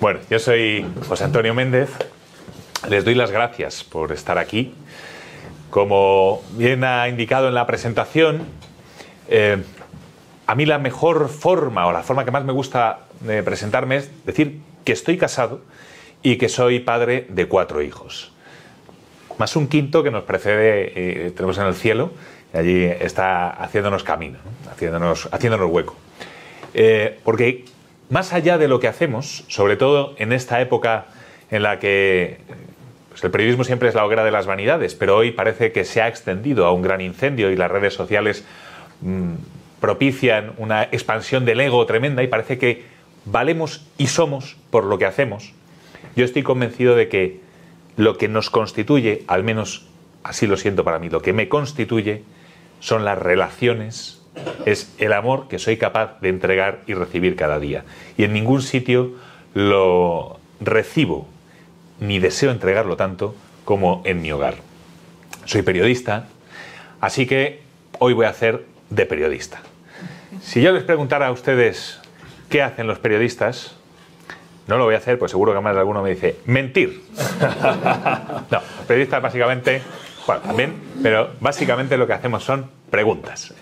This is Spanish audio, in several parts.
Bueno, yo soy José Antonio Méndez. Les doy las gracias por estar aquí. Como bien ha indicado en la presentación, a mí la mejor forma o la forma que más me gusta de presentarme es decir que estoy casado y que soy padre de 4 hijos. Más un quinto que nos precede, tenemos en el cielo, y allí está haciéndonos camino, ¿no? haciéndonos hueco. Porque más allá de lo que hacemos, sobre todo en esta época en la que pues el periodismo siempre es la hoguera de las vanidades, pero hoy parece que se ha extendido a un gran incendio y las redes sociales propician una expansión del ego tremenda y parece que valemos y somos por lo que hacemos. Yo estoy convencido de que lo que nos constituye, al menos así lo siento para mí, lo que me constituye son las relaciones, es el amor que soy capaz de entregar y recibir cada día. Y en ningún sitio lo recibo ni deseo entregarlo tanto como en mi hogar. Soy periodista, así que hoy voy a hacer de periodista. Si yo les preguntara a ustedes qué hacen los periodistas, no lo voy a hacer, pues seguro que más de alguno me dice mentir. No, los periodistas básicamente, bueno, también, pero básicamente lo que hacemos son preguntas.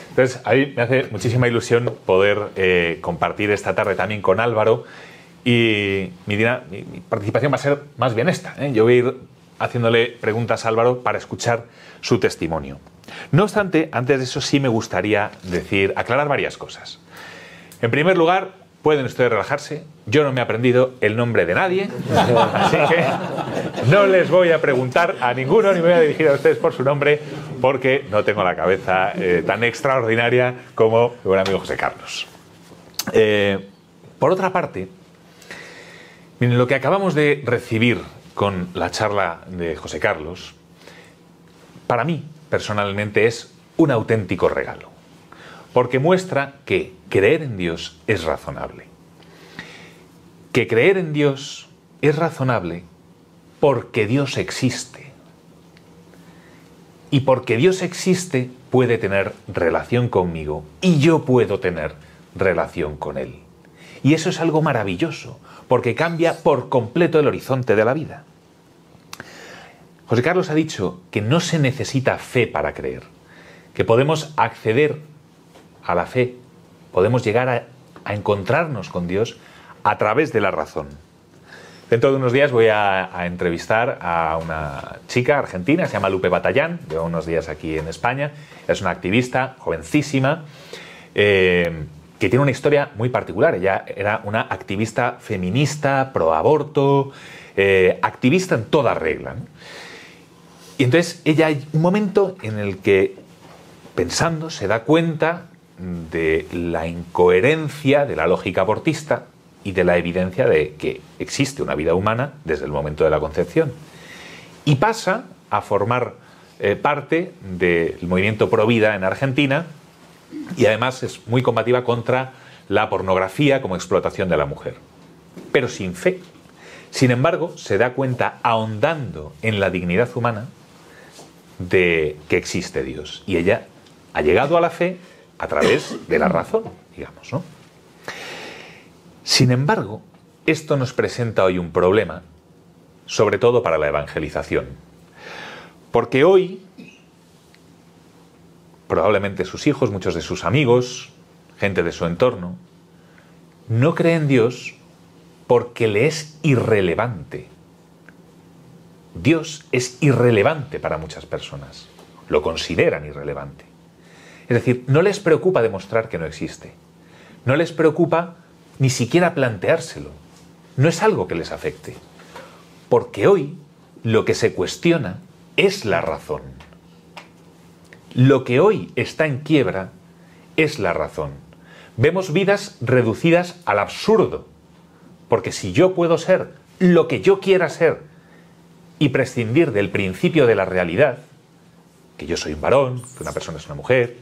Entonces, a mí me hace muchísima ilusión poder compartir esta tarde también con Álvaro y mi participación va a ser más bien esta, ¿eh? Yo voy a ir haciéndole preguntas a Álvaro para escuchar su testimonio. No obstante, antes de eso sí me gustaría aclarar varias cosas. En primer lugar, pueden ustedes relajarse, yo no me he aprendido el nombre de nadie, así que no les voy a preguntar a ninguno ni me voy a dirigir a ustedes por su nombre porque no tengo la cabeza tan extraordinaria como mi buen amigo José Carlos. Por otra parte, miren, lo que acabamos de recibir con la charla de José Carlos, para mí personalmente es un auténtico regalo, porque muestra que creer en Dios es razonable. Que creer en Dios es razonable porque Dios existe. Y porque Dios existe puede tener relación conmigo y yo puedo tener relación con Él. Y eso es algo maravilloso, porque cambia por completo el horizonte de la vida. José Carlos ha dicho que no se necesita fe para creer, que podemos acceder a la fe, podemos llegar a encontrarnos con Dios a través de la razón. Dentro de unos días voy a entrevistar a una chica argentina, se llama Lupe Batallán, lleva unos días aquí en España, es una activista jovencísima, que tiene una historia muy particular. Ella era una activista feminista, pro aborto, activista en toda regla, ¿no? Y entonces ella hay un momento en el que, pensando, se da cuenta de la incoherencia de la lógica abortista y de la evidencia de que existe una vida humana desde el momento de la concepción. Y pasa a formar parte del movimiento Pro Vida en Argentina y además es muy combativa contra la pornografía como explotación de la mujer, pero sin fe. Sin embargo, se da cuenta, ahondando en la dignidad humana, de que existe Dios. Y ella ha llegado a la fe a través de la razón, digamos, ¿no? Sin embargo, esto nos presenta hoy un problema, sobre todo para la evangelización. Porque hoy, probablemente sus hijos, muchos de sus amigos, gente de su entorno, no creen en Dios porque le es irrelevante. Dios es irrelevante para muchas personas. Lo consideran irrelevante. Es decir, no les preocupa demostrar que no existe. No les preocupa ni siquiera planteárselo. No es algo que les afecte. Porque hoy lo que se cuestiona es la razón. Lo que hoy está en quiebra es la razón. Vemos vidas reducidas al absurdo. Porque si yo puedo ser lo que yo quiera ser y prescindir del principio de la realidad, que yo soy un varón, que una persona es una mujer,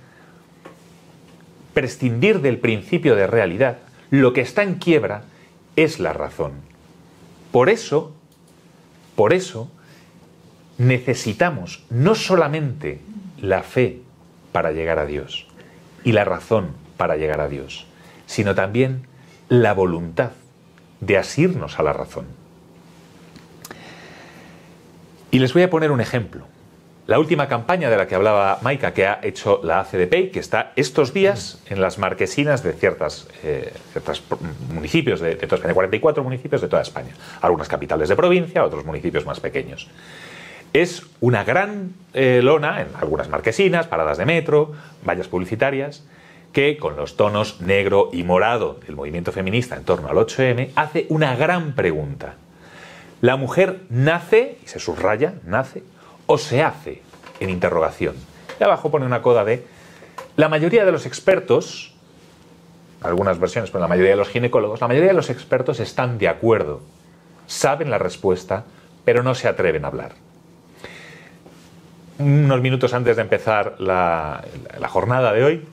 prescindir del principio de realidad, lo que está en quiebra es la razón. Por eso necesitamos no solamente la fe para llegar a Dios y la razón para llegar a Dios, sino también la voluntad de asirnos a la razón. Y les voy a poner un ejemplo. La última campaña de la que hablaba Maika, que ha hecho la ACDP, que está estos días en las marquesinas de ciertos municipios de toda España, 44 municipios de toda España, algunas capitales de provincia, otros municipios más pequeños. Es una gran lona en algunas marquesinas, paradas de metro, vallas publicitarias, que con los tonos negro y morado del movimiento feminista en torno al 8M hace una gran pregunta. ¿La mujer nace, y se subraya, nace, o se hace, en interrogación? Y abajo pone una coda de: la mayoría de los expertos, algunas versiones, pero la mayoría de los ginecólogos, la mayoría de los expertos están de acuerdo, saben la respuesta, pero no se atreven a hablar. Unos minutos antes de empezar la jornada de hoy,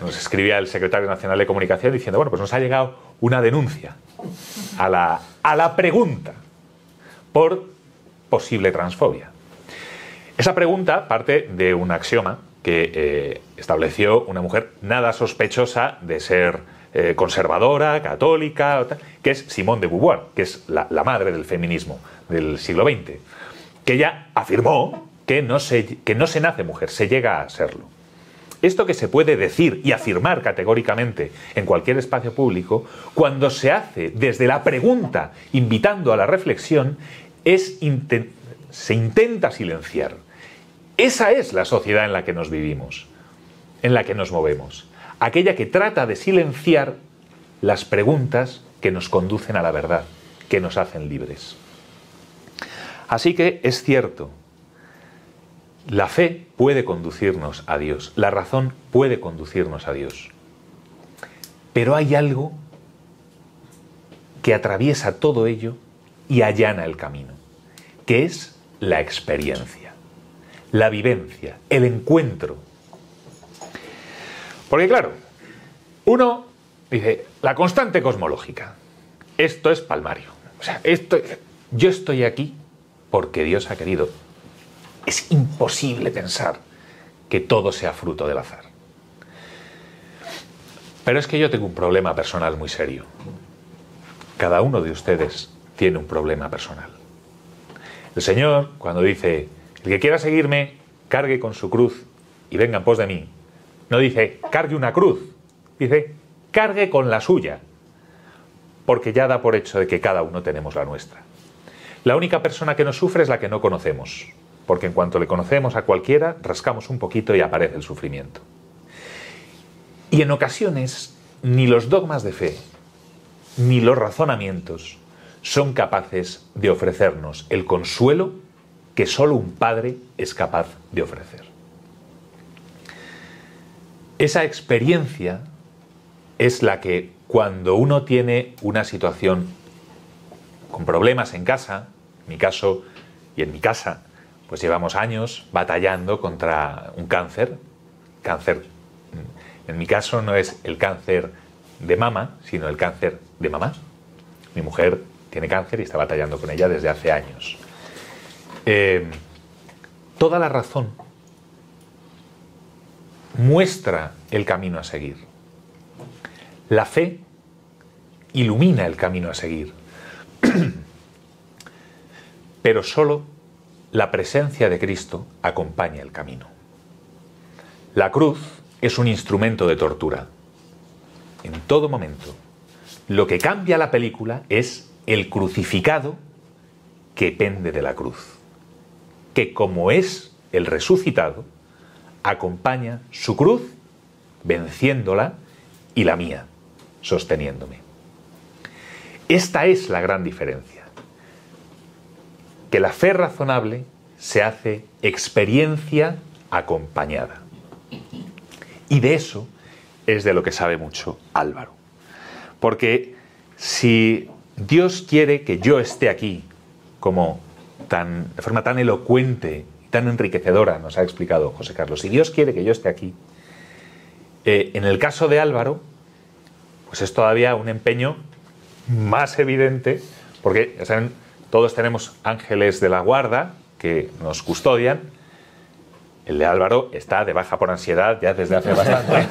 nos escribía el secretario nacional de Comunicación diciendo: bueno, pues nos ha llegado una denuncia a la pregunta por posible transfobia. Esa pregunta parte de un axioma que estableció una mujer nada sospechosa de ser conservadora, católica, que es Simone de Beauvoir, que es la madre del feminismo del siglo XX, que ella afirmó que no se nace mujer, se llega a serlo. Esto que se puede decir y afirmar categóricamente en cualquier espacio público, cuando se hace desde la pregunta invitando a la reflexión, se intenta silenciar. Esa es la sociedad en la que nos vivimos, en la que nos movemos. Aquella que trata de silenciar las preguntas que nos conducen a la verdad, que nos hacen libres. Así que es cierto, la fe puede conducirnos a Dios, la razón puede conducirnos a Dios. Pero hay algo que atraviesa todo ello y allana el camino, que es la experiencia, la vivencia, el encuentro. Porque claro, uno dice, la constante cosmológica, esto es palmario. O sea, yo estoy aquí porque Dios ha querido. Es imposible pensar que todo sea fruto del azar. Pero es que yo tengo un problema personal muy serio. Cada uno de ustedes tiene un problema personal. El Señor, cuando dice, el que quiera seguirme, cargue con su cruz y venga en pos de mí, no dice, cargue una cruz, dice, cargue con la suya, porque ya da por hecho de que cada uno tenemos la nuestra. La única persona que nos sufre es la que no conocemos, porque en cuanto le conocemos a cualquiera, rascamos un poquito y aparece el sufrimiento. Y en ocasiones, ni los dogmas de fe, ni los razonamientos son capaces de ofrecernos el consuelo que solo un padre es capaz de ofrecer. Esa experiencia es la que, cuando uno tiene una situación con problemas en casa, en mi caso y en mi casa, pues llevamos años batallando contra un cáncer. Cáncer, en mi caso, no es el cáncer de mama, sino el cáncer de mamá. Mi mujer tiene cáncer y está batallando con ella desde hace años. Toda la razón muestra el camino a seguir. La fe ilumina el camino a seguir. Pero solo la presencia de Cristo acompaña el camino. La cruz es un instrumento de tortura. En todo momento, lo que cambia la película es el crucificado que pende de la cruz, que, como es el resucitado, acompaña su cruz venciéndola y la mía sosteniéndome. Esta es la gran diferencia. Que la fe razonable se hace experiencia acompañada. Y de eso es de lo que sabe mucho Álvaro. Porque si Dios quiere que yo esté aquí, como de forma tan elocuente y tan enriquecedora nos ha explicado José Carlos, si Dios quiere que yo esté aquí, en el caso de Álvaro, pues es todavía un empeño más evidente, porque ya saben, todos tenemos ángeles de la guarda que nos custodian. El de Álvaro está de baja por ansiedad ya desde hace bastante,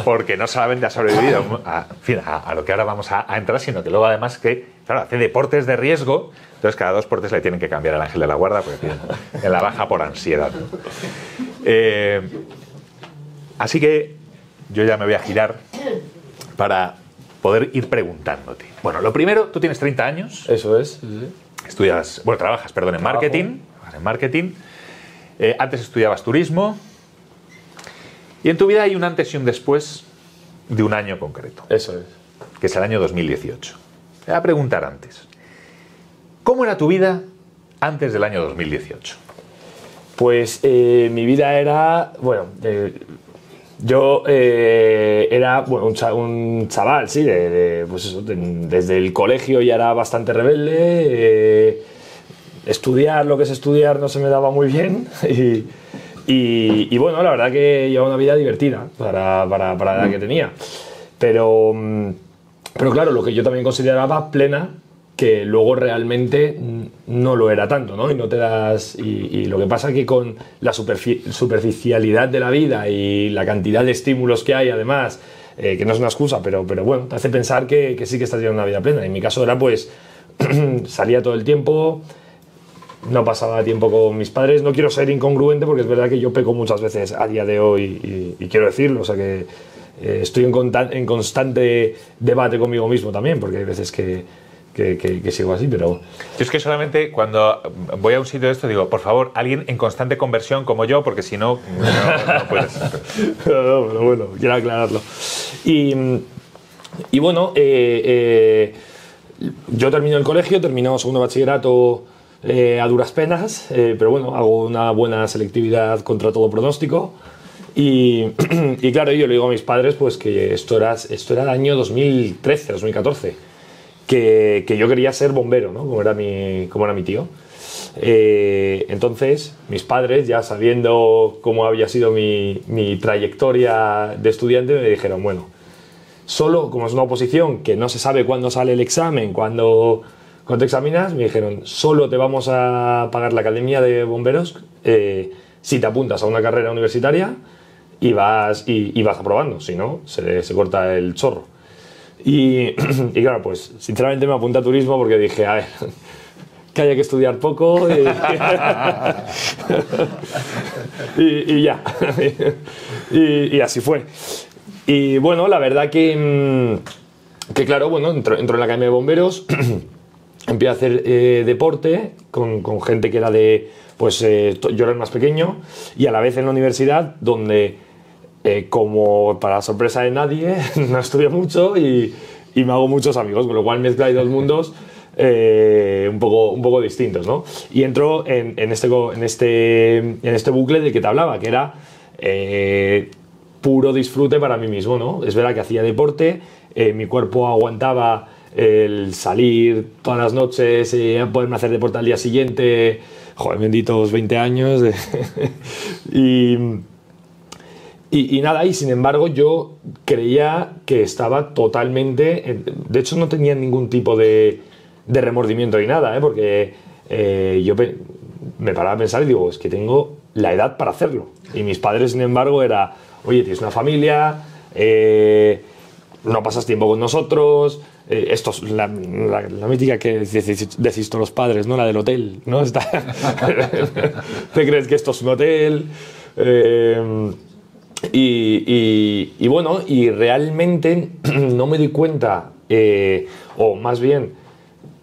porque no solamente ha sobrevivido a lo que ahora vamos a entrar, sino que luego además que, claro, hace deportes de riesgo, entonces cada 2 por 3 le tienen que cambiar el ángel de la guarda porque tiene en la baja por ansiedad. Así que yo ya me voy a girar para poder ir preguntándote. Bueno, lo primero, tú tienes 30 años. Eso es. Sí. Estudias, bueno, trabajas, perdón, en marketing. En marketing. Antes estudiabas turismo. Y en tu vida hay un antes y un después de un año concreto. Eso es. Que es el año 2018. Te voy a preguntar antes. ¿Cómo era tu vida antes del año 2018? Pues mi vida era, bueno, yo era bueno, un chaval, sí, pues eso, desde el colegio ya era bastante rebelde, estudiar lo que es estudiar no se me daba muy bien y bueno, la verdad que llevaba una vida divertida para la edad que tenía, pero claro, lo que yo también consideraba plena, que luego realmente no lo era tanto, ¿no? Y no te das... Y lo que pasa es que con la superficialidad de la vida y la cantidad de estímulos que hay, además, que no es una excusa, pero bueno, te hace pensar que sí que estás llevando una vida plena. En mi caso era, pues, salía todo el tiempo, no pasaba tiempo con mis padres. No quiero ser incongruente porque es verdad que yo peco muchas veces a día de hoy y quiero decirlo, o sea que estoy en constante debate conmigo mismo también, porque hay veces que sigo así, pero... Yo es que solamente cuando voy a un sitio de esto digo, por favor, alguien en constante conversión como yo, porque si no, no puedes. No, pero bueno, quiero aclararlo. Y bueno, yo termino el colegio, termino segundo bachillerato a duras penas, pero bueno, hago una buena selectividad contra todo pronóstico. Y claro, yo le digo a mis padres pues que esto era el año 2013, 2014. Que yo quería ser bombero, ¿no? Como era mi tío. Entonces, mis padres, ya sabiendo cómo había sido mi trayectoria de estudiante, me dijeron, bueno, solo, como es una oposición que no se sabe cuándo sale el examen, cuando te examinas, me dijeron, solo te vamos a pagar la academia de bomberos si te apuntas a una carrera universitaria y vas aprobando, si no, se corta el chorro. Y claro, pues sinceramente me apunté a turismo porque dije, a ver, que haya que estudiar poco y ya. Y así fue. Y bueno, la verdad que claro, bueno, entro en la Academia de Bomberos, empiezo a hacer deporte con gente que era pues yo era el más pequeño, y a la vez en la universidad donde... como para sorpresa de nadie, no estudio mucho y me hago muchos amigos, con lo cual mezcla hay dos mundos un poco distintos, ¿no? Y entro en este bucle del que te hablaba, que era puro disfrute para mí mismo, ¿no? Es verdad que hacía deporte, mi cuerpo aguantaba el salir todas las noches, poderme hacer deporte al día siguiente, joder, benditos 20 años, Y nada, y sin embargo yo creía que estaba totalmente... De hecho no tenía ningún tipo de remordimiento ni nada, porque yo me paraba a pensar y digo, es que tengo la edad para hacerlo. Y mis padres, sin embargo, era, oye, tienes una familia, no pasas tiempo con nosotros... esto es la mítica que decís todos los padres, ¿no? La del hotel, ¿no? ¿Te crees que esto es un hotel? Y bueno, y realmente no me di cuenta, o más bien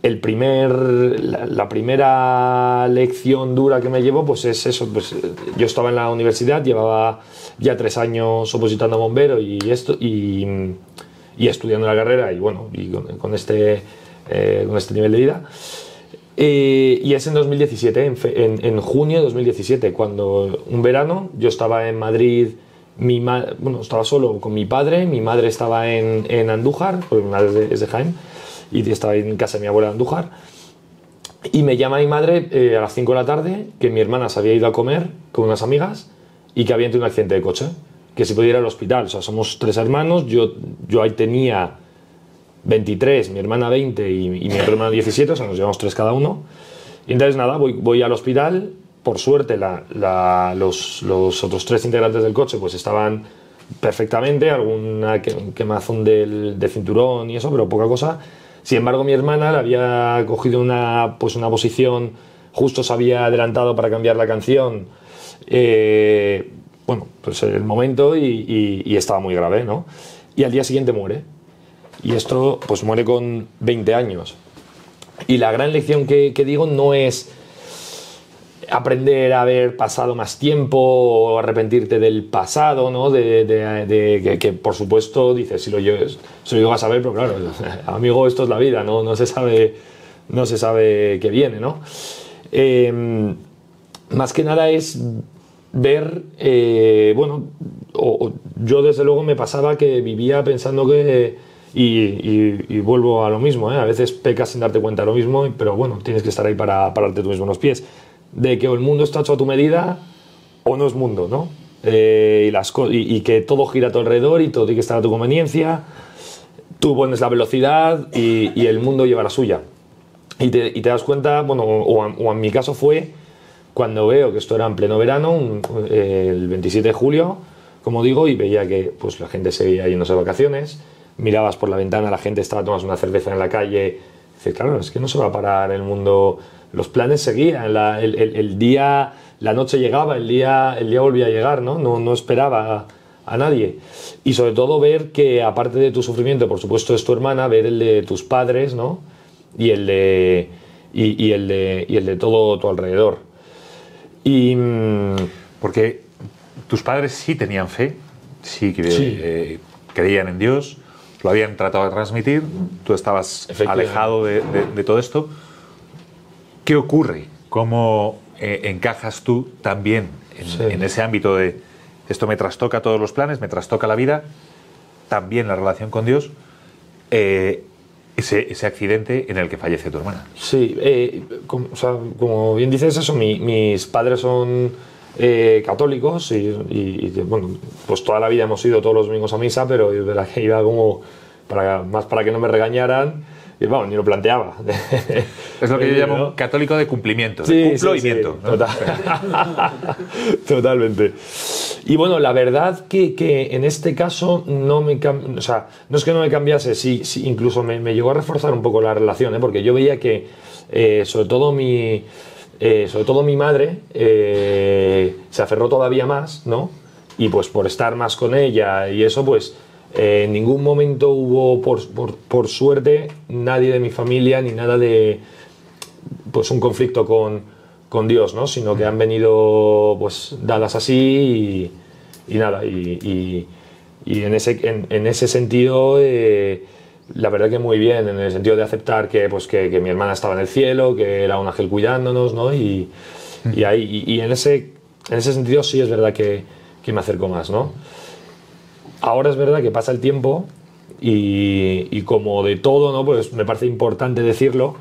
la primera lección dura que me llevo pues es eso, pues yo estaba en la universidad, llevaba ya 3 años opositando a bombero y estudiando la carrera y bueno, y con este nivel de vida. Y es en 2017, en junio de 2017, cuando un verano yo estaba en Madrid. Estaba solo con mi padre, mi madre estaba en Andújar, porque mi madre es de Jaén, y estaba en casa de mi abuela en Andújar, y me llama mi madre a las 5 de la tarde, que mi hermana se había ido a comer con unas amigas, y que había tenido un accidente de coche, que se podía ir al hospital. O sea, somos 3 hermanos, yo ahí tenía 23, mi hermana 20 y mi otro hermano 17, o sea, nos llevamos 3 cada uno, y entonces nada, voy al hospital. por suerte, los otros 3 integrantes del coche pues estaban perfectamente, alguna quemazón de cinturón y eso, pero poca cosa. Sin embargo, mi hermana le había cogido una posición, justo se había adelantado para cambiar la canción, bueno, pues el momento y estaba muy grave, ¿no? Y al día siguiente muere. Y esto, pues muere con 20 años. Y la gran lección que digo no es aprender a haber pasado más tiempo o arrepentirte del pasado, ¿no? Que por supuesto dices, si lo llego a saber, pero claro, amigo, esto es la vida, no se sabe qué viene, ¿no? Más que nada es ver, bueno, yo desde luego me pasaba que vivía pensando que, y vuelvo a lo mismo, a veces pecas sin darte cuenta de lo mismo, pero bueno, tienes que estar ahí para pararte tú mismo en los pies, de que el mundo está hecho a tu medida o no es mundo, ¿no? Y que todo gira a tu alrededor y todo tiene que estar a tu conveniencia, tú pones la velocidad y el mundo lleva la suya. Y te das cuenta, bueno, o en mi caso fue cuando veo que esto era en pleno verano, el 27 de julio, como digo, y veía que pues, la gente seguía yéndose de vacaciones, mirabas por la ventana, la gente estaba tomando una cerveza en la calle, dices, claro, es que no se va a parar el mundo, los planes seguían, el día, la noche llegaba, el día volvía a llegar, no esperaba a nadie. Y sobre todo ver que, aparte de tu sufrimiento, por supuesto es tu hermana, ver el de tus padres, ¿no? Y el de todo tu alrededor. Porque tus padres sí tenían fe, sí. Creían en Dios, lo habían tratado de transmitir, tú estabas alejado de todo esto. ¿Qué ocurre? ¿Cómo encajas tú también en ese ámbito de esto me trastoca todos los planes, me trastoca la vida, también la relación con Dios? Ese accidente en el que fallece tu hermana. Sí, como bien dices eso, mis padres son católicos y bueno, pues toda la vida hemos ido todos los domingos a misa, pero es verdad que iba como más para que no me regañaran y vamos, ni lo planteaba. Es lo que yo llamo católico de cumplimiento, de cumplo y miento, ¿no? Totalmente. Y bueno, la verdad que en este caso no es que no me cambiase, sí, incluso me llegó a reforzar un poco la relación, porque yo veía que sobre todo mi madre se aferró todavía más, ¿no? Y pues por estar más con ella y eso, pues en ningún momento hubo, por suerte, nadie de mi familia ni nada de pues un conflicto con Dios, ¿no? Sino que han venido pues dadas así y nada, y en ese sentido la verdad que muy bien, en el sentido de aceptar que mi hermana estaba en el cielo, que era un ángel cuidándonos, ¿no? Y en ese sentido sí es verdad que me acerco más, ¿no? Ahora es verdad que pasa el tiempo y como de todo, ¿no? Pues me parece importante decirlo,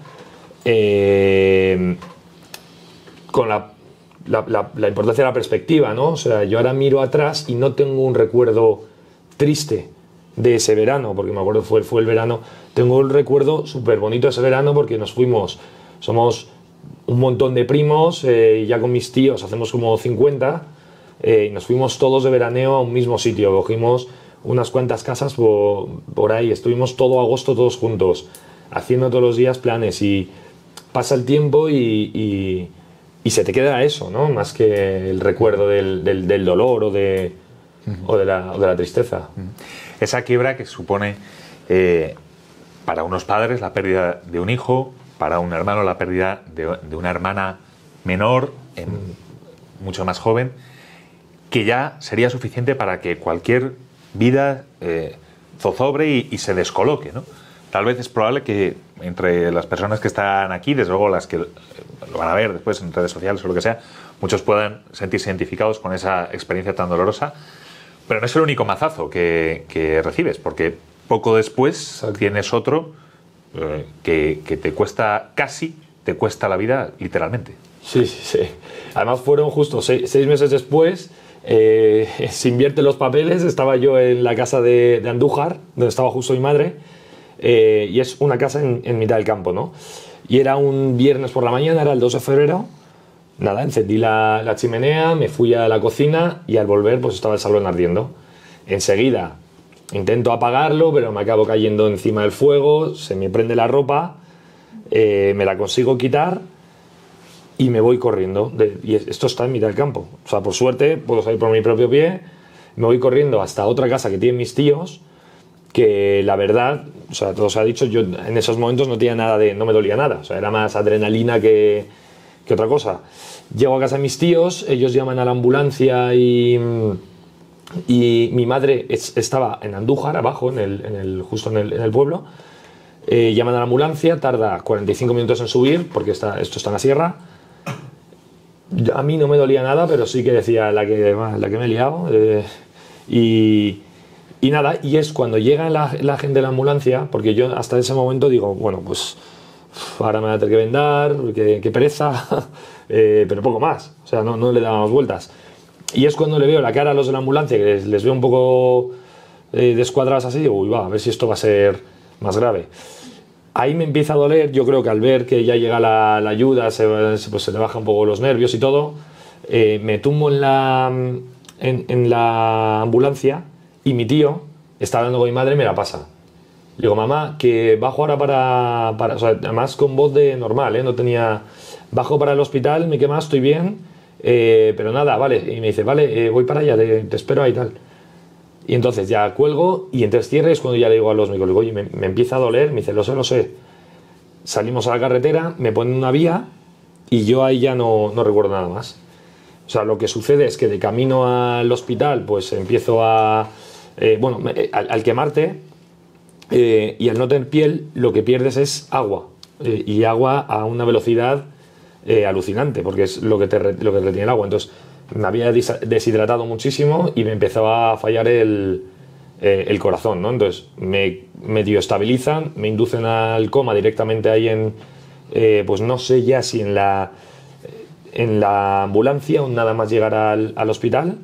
con la importancia de la perspectiva, ¿no? O sea, yo ahora miro atrás y no tengo un recuerdo triste de ese verano, porque me acuerdo fue el verano. Tengo un recuerdo súper bonito de ese verano porque nos fuimos, somos un montón de primos, y ya con mis tíos hacemos como 50, y nos fuimos todos de veraneo a un mismo sitio, cogimos unas cuantas casas por ahí, estuvimos todo agosto todos juntos, haciendo todos los días planes y pasa el tiempo y se te queda eso, ¿no? Más que el recuerdo del dolor o de la tristeza. Esa quiebra que supone para unos padres la pérdida de un hijo, para un hermano la pérdida de una hermana menor, mucho más joven, que ya sería suficiente para que cualquier vida zozobre y se descoloque, ¿no? Tal vez es probable que entre las personas que están aquí, desde luego las que lo van a ver después en redes sociales o lo que sea, muchos puedan sentirse identificados con esa experiencia tan dolorosa, pero no es el único mazazo que recibes, porque poco después Exacto. tienes otro que te cuesta la vida literalmente. Sí. Además fueron justo 6 meses después, se invierten los papeles, estaba yo en la casa de Andújar, donde estaba justo mi madre, y es una casa en mitad del campo, ¿no? Y era un viernes por la mañana, era el 2 de febrero, Nada, encendí la chimenea, me fui a la cocina y al volver pues estaba el salón ardiendo. Enseguida intento apagarlo, pero me acabo cayendo encima del fuego, se me prende la ropa, me la consigo quitar y me voy corriendo. Y esto está en mitad del campo. O sea, por suerte puedo salir por mi propio pie, me voy corriendo hasta otra casa que tienen mis tíos, que la verdad, o sea, todo se ha dicho, yo en esos momentos no tenía nada no me dolía nada, o sea, era más adrenalina que otra cosa. Llego a casa de mis tíos, ellos llaman a la ambulancia y mi madre estaba en Andújar, abajo, justo en el pueblo. Llaman a la ambulancia, tarda 45 minutos en subir, porque esto está en la sierra. A mí no me dolía nada, pero sí que decía la que me he liado. Y nada, y es cuando llega la gente de la ambulancia, porque yo hasta ese momento digo, bueno, pues ahora me voy a tener que vendar, qué pereza, pero poco más, o sea, no le dábamos vueltas. Y es cuando le veo la cara a los de la ambulancia, que les veo un poco descuadrados así, digo, uy, va, a ver si esto va a ser más grave. Ahí me empieza a doler, yo creo que al ver que ya llega la ayuda, pues se le bajan un poco los nervios y todo, me tumbo en la ambulancia y mi tío está hablando con mi madre y me la pasa. Le digo, mamá, que bajo ahora para o sea, además con voz de normal, no tenía... Bajo para el hospital, me quema, estoy bien, pero nada, vale. Y me dice, vale, voy para allá, te espero ahí y tal. Y entonces ya cuelgo y entonces cierre es cuando ya le digo a los médicos, oye, me empieza a doler, me dice, lo sé. Salimos a la carretera, me ponen una vía y yo ahí ya no recuerdo nada más. O sea, lo que sucede es que de camino al hospital, pues empiezo a... al quemarte y al no tener piel, lo que pierdes es agua. Y agua a una velocidad alucinante, porque es lo que retiene el agua. Entonces, me había deshidratado muchísimo y me empezaba a fallar el corazón, ¿no? Entonces, me medio estabilizan, me inducen al coma directamente ahí pues no sé ya si en la ambulancia o nada más llegar al hospital,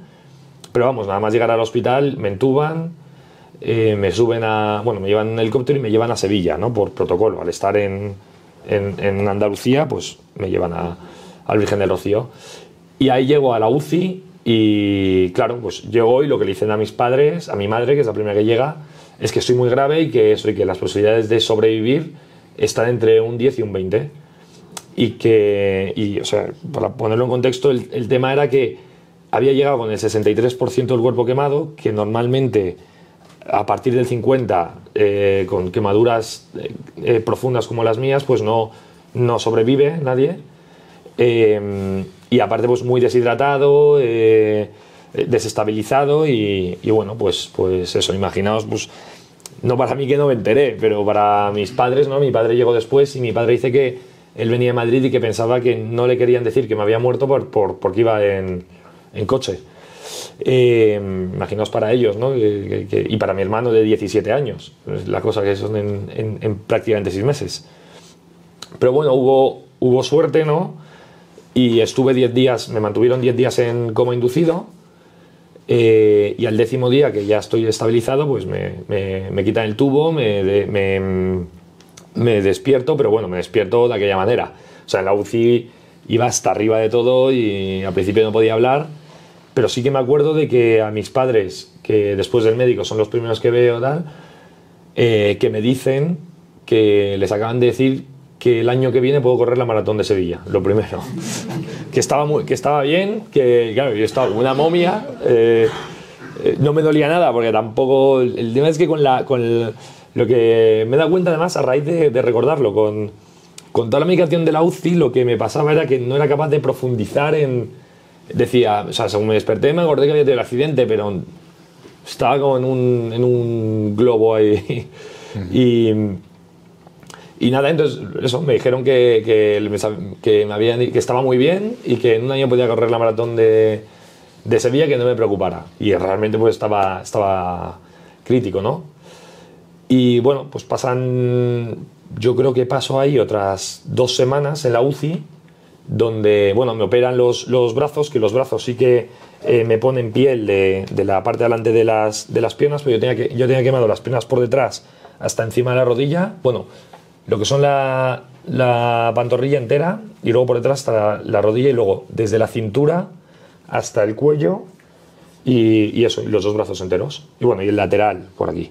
pero vamos, nada más llegar al hospital me entuban, me suben me llevan en helicóptero y me llevan a Sevilla, ¿no? Por protocolo. Al estar en Andalucía, pues me llevan al Virgen del Rocío. Y ahí llego a la UCI y, claro, pues llego y lo que le dicen a mis padres, a mi madre, que es la primera que llega, es que estoy muy grave y que las posibilidades de sobrevivir están entre un 10 y un 20. O sea, para ponerlo en contexto, el tema era que había llegado con el 63% del cuerpo quemado, que normalmente a partir del 50, con quemaduras profundas como las mías, pues no sobrevive nadie. Y aparte, pues muy deshidratado, desestabilizado y bueno, pues eso, imaginaos, pues no para mí que no me enteré, pero para mis padres, ¿no? Mi padre llegó después y mi padre dice que él venía de Madrid y que pensaba que no le querían decir que me había muerto porque iba en coche. Imaginaos para ellos, ¿no? Y para mi hermano de 17 años, la cosa que son en prácticamente 6 meses. Pero bueno, hubo suerte, ¿no? Y estuve 10 días, me mantuvieron 10 días en coma inducido, y al 10º día, que ya estoy estabilizado, pues me quitan el tubo, me despierto, pero bueno, me despierto de aquella manera. O sea, en la UCI iba hasta arriba de todo y al principio no podía hablar, pero sí que me acuerdo de que a mis padres, que después del médico son los primeros que veo, tal, que me dicen que les acaban de decir que el año que viene puedo correr la maratón de Sevilla, lo primero. que estaba bien, que claro, yo estaba como una momia, no me dolía nada, porque tampoco... El tema es que lo que me he dado cuenta además a raíz de recordarlo, con toda la medicación de la UCI, lo que me pasaba era que no era capaz de profundizar decía, o sea, según me desperté me acordé que había tenido el accidente, pero estaba como en un globo ahí. Y nada, entonces eso, me dijeron que estaba muy bien y que en un año podía correr la maratón de Sevilla, que no me preocupara. Y realmente pues estaba crítico, ¿no? Y bueno, pues yo creo que paso ahí otras 2 semanas en la UCI, donde, bueno, me operan los brazos, que los brazos sí que me ponen piel de la parte de delante de las piernas, pero yo tenía quemado las piernas por detrás hasta encima de la rodilla. Bueno, lo que son la la pantorrilla entera y luego por detrás hasta la rodilla y luego desde la cintura hasta el cuello y eso, y los dos brazos enteros. Y bueno, y el lateral por aquí.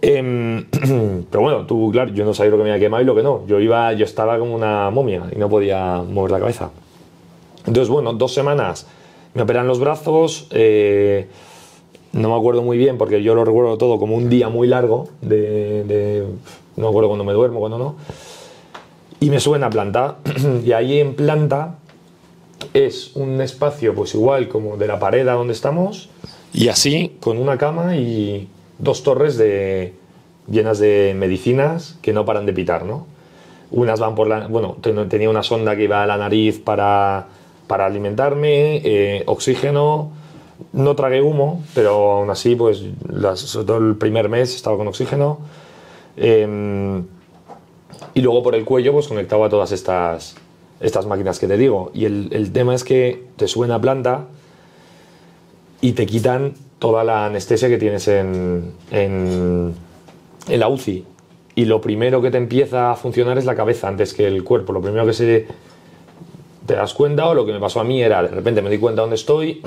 Pero bueno, tú, claro, yo no sabía lo que me había quemado y lo que no. Yo estaba como una momia y no podía mover la cabeza. Entonces, bueno, 2 semanas me operan los brazos. No me acuerdo muy bien porque yo lo recuerdo todo como un día muy largo. No me acuerdo cuando me duermo, cuando no. Y me suben a planta. Y ahí en planta es un espacio, pues igual como de la pared a donde estamos. Y así, con una cama y 2 torres llenas de medicinas que no paran de pitar, ¿no? Unas van por la... Bueno, tenía una sonda que iba a la nariz para alimentarme, oxígeno, no tragué humo, pero aún así, pues, sobre todo el primer mes estaba con oxígeno. Y luego por el cuello, pues, conectaba a todas estas máquinas que te digo. Y el tema es que te suben a planta y te quitan toda la anestesia que tienes en la UCI. Y lo primero que te empieza a funcionar es la cabeza antes que el cuerpo. Lo primero que te das cuenta, o lo que me pasó a mí era, de repente me di cuenta dónde estoy,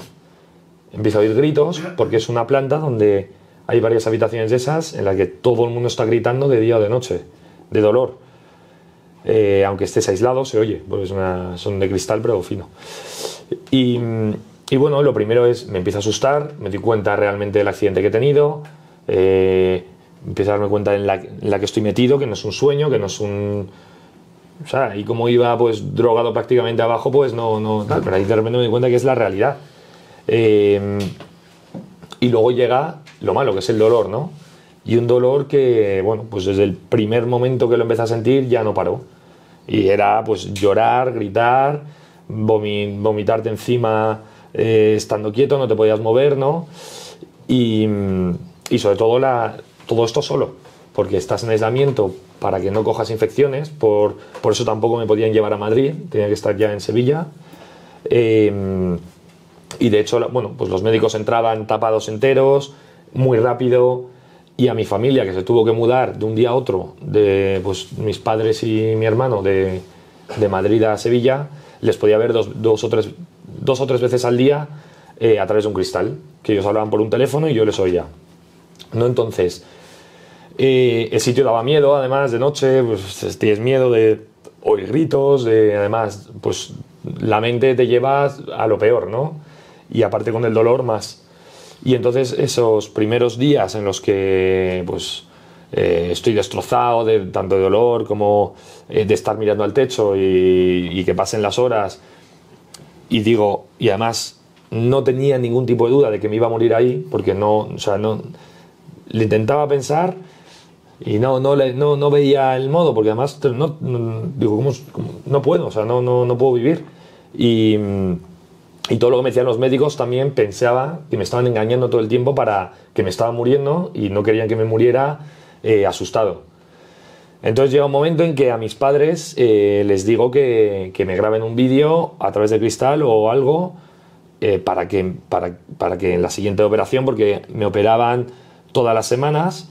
empiezo a oír gritos, porque es una planta donde hay varias habitaciones de esas en las que todo el mundo está gritando de día o de noche, de dolor. Aunque estés aislado, se oye, porque son de cristal, pero fino. Y bueno, lo primero es, me empiezo a asustar, me doy cuenta realmente del accidente que he tenido, empiezo a darme cuenta en la que estoy metido, que no es un sueño, que no es un... O sea, y como iba pues drogado prácticamente abajo, pues no tal, pero ahí de repente me doy cuenta que es la realidad. Y luego llega lo malo, que es el dolor, ¿no? Y un dolor que, bueno, pues desde el primer momento que lo empecé a sentir ya no paró. Y era pues llorar, gritar, vomitarte encima estando quieto, no te podías mover, ¿no? Y sobre todo todo esto solo, porque estás en aislamiento para que no cojas infecciones, por eso tampoco me podían llevar a Madrid, tenía que estar ya en Sevilla. Y de hecho, bueno, pues los médicos entraban tapados enteros, muy rápido, y a mi familia, que se tuvo que mudar de un día a otro, pues mis padres y mi hermano, de Madrid a Sevilla, les podía ver dos o tres veces al día a través de un cristal, que ellos hablaban por un teléfono y yo les oía, ¿no? Entonces, el sitio daba miedo, además, de noche, pues tienes miedo de oír gritos, además, pues la mente te lleva a lo peor, ¿no? Y aparte con el dolor más. Y entonces esos primeros días en los que pues estoy destrozado tanto de dolor como de estar mirando al techo y que pasen las horas y además no tenía ningún tipo de duda de que me iba a morir ahí, porque no le intentaba pensar y no veía el modo, porque además no puedo, no puedo vivir. Y todo lo que me decían los médicos también pensaba que me estaban engañando todo el tiempo para que me estaba muriendo y no querían que me muriera asustado. Entonces llega un momento en que a mis padres les digo que me graben un vídeo a través de cristal o algo para que en la siguiente operación, porque me operaban todas las semanas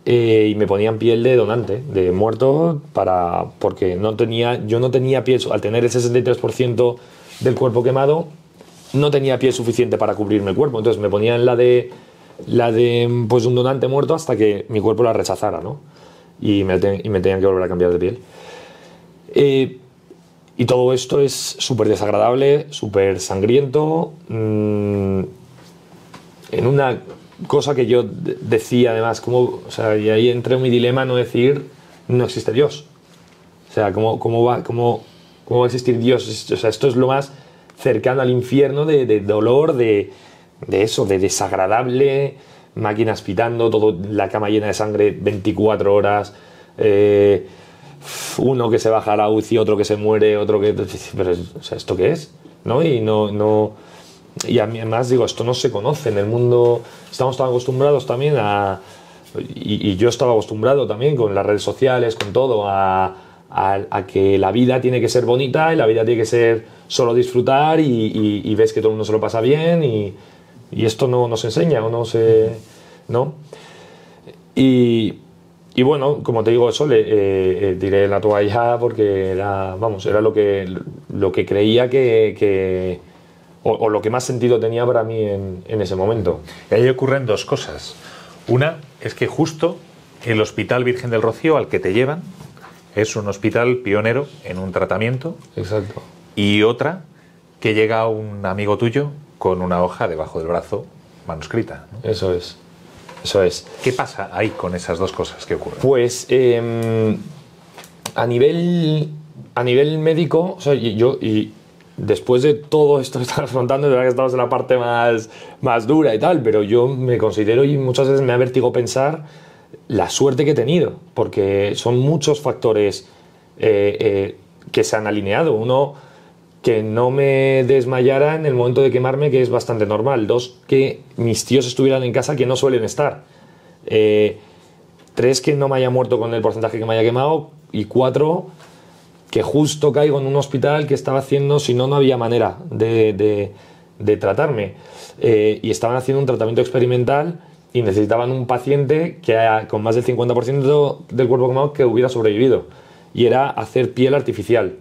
y me ponían piel de donante, de muerto, porque yo no tenía piel, al tener el 63% del cuerpo quemado, no tenía piel suficiente para cubrirme el cuerpo, entonces me ponían la de pues un donante muerto hasta que mi cuerpo la rechazara, ¿no? Y me tenían que volver a cambiar de piel. Y todo esto es súper desagradable, súper sangriento, en una cosa que yo decía además, y ahí entré en mi dilema no decir no existe Dios. O sea, ¿cómo va a existir Dios? O sea, esto es lo más cercano al infierno de dolor, de eso, de desagradable, máquinas pitando, la cama llena de sangre 24 horas, uno que se baja a la UCI, otro que se muere, otro que... Pero, o sea, ¿esto qué es? ¿No? Y además digo, esto no se conoce en el mundo, estamos tan acostumbrados también y yo estaba acostumbrado también con las redes sociales, con todo, a que la vida tiene que ser bonita y la vida tiene que ser solo disfrutar y ves que todo el mundo se lo pasa bien y esto no se enseña o no. Y Y bueno, como te digo, eso, tiré la toalla porque era, vamos, era lo que creía o lo que más sentido tenía para mí en ese momento. Y ahí ocurren dos cosas. Una es que justo el Hospital Virgen del Rocío al que te llevan es un hospital pionero en un tratamiento. Exacto. Y otra, que llega un amigo tuyo con una hoja debajo del brazo manuscrita, ¿no? Eso es. Eso es. ¿Qué pasa ahí con esas dos cosas que ocurren? Pues a nivel médico, o sea, y después de todo esto que estamos contando, es verdad que estamos en la parte más dura y tal, pero yo me considero, y muchas veces me ha vertigo pensar la suerte que he tenido, porque son muchos factores que se han alineado. Uno, que no me desmayara en el momento de quemarme, que es bastante normal. Dos, que mis tíos estuvieran en casa, que no suelen estar. Tres, que no me haya muerto con el porcentaje que me haya quemado. Y cuatro, que justo caigo en un hospital que estaba haciendo, si no, no había manera de tratarme. Y estaban haciendo un tratamiento experimental y necesitaban un paciente que con más del 50% del cuerpo quemado que hubiera sobrevivido. Y era hacer piel artificial.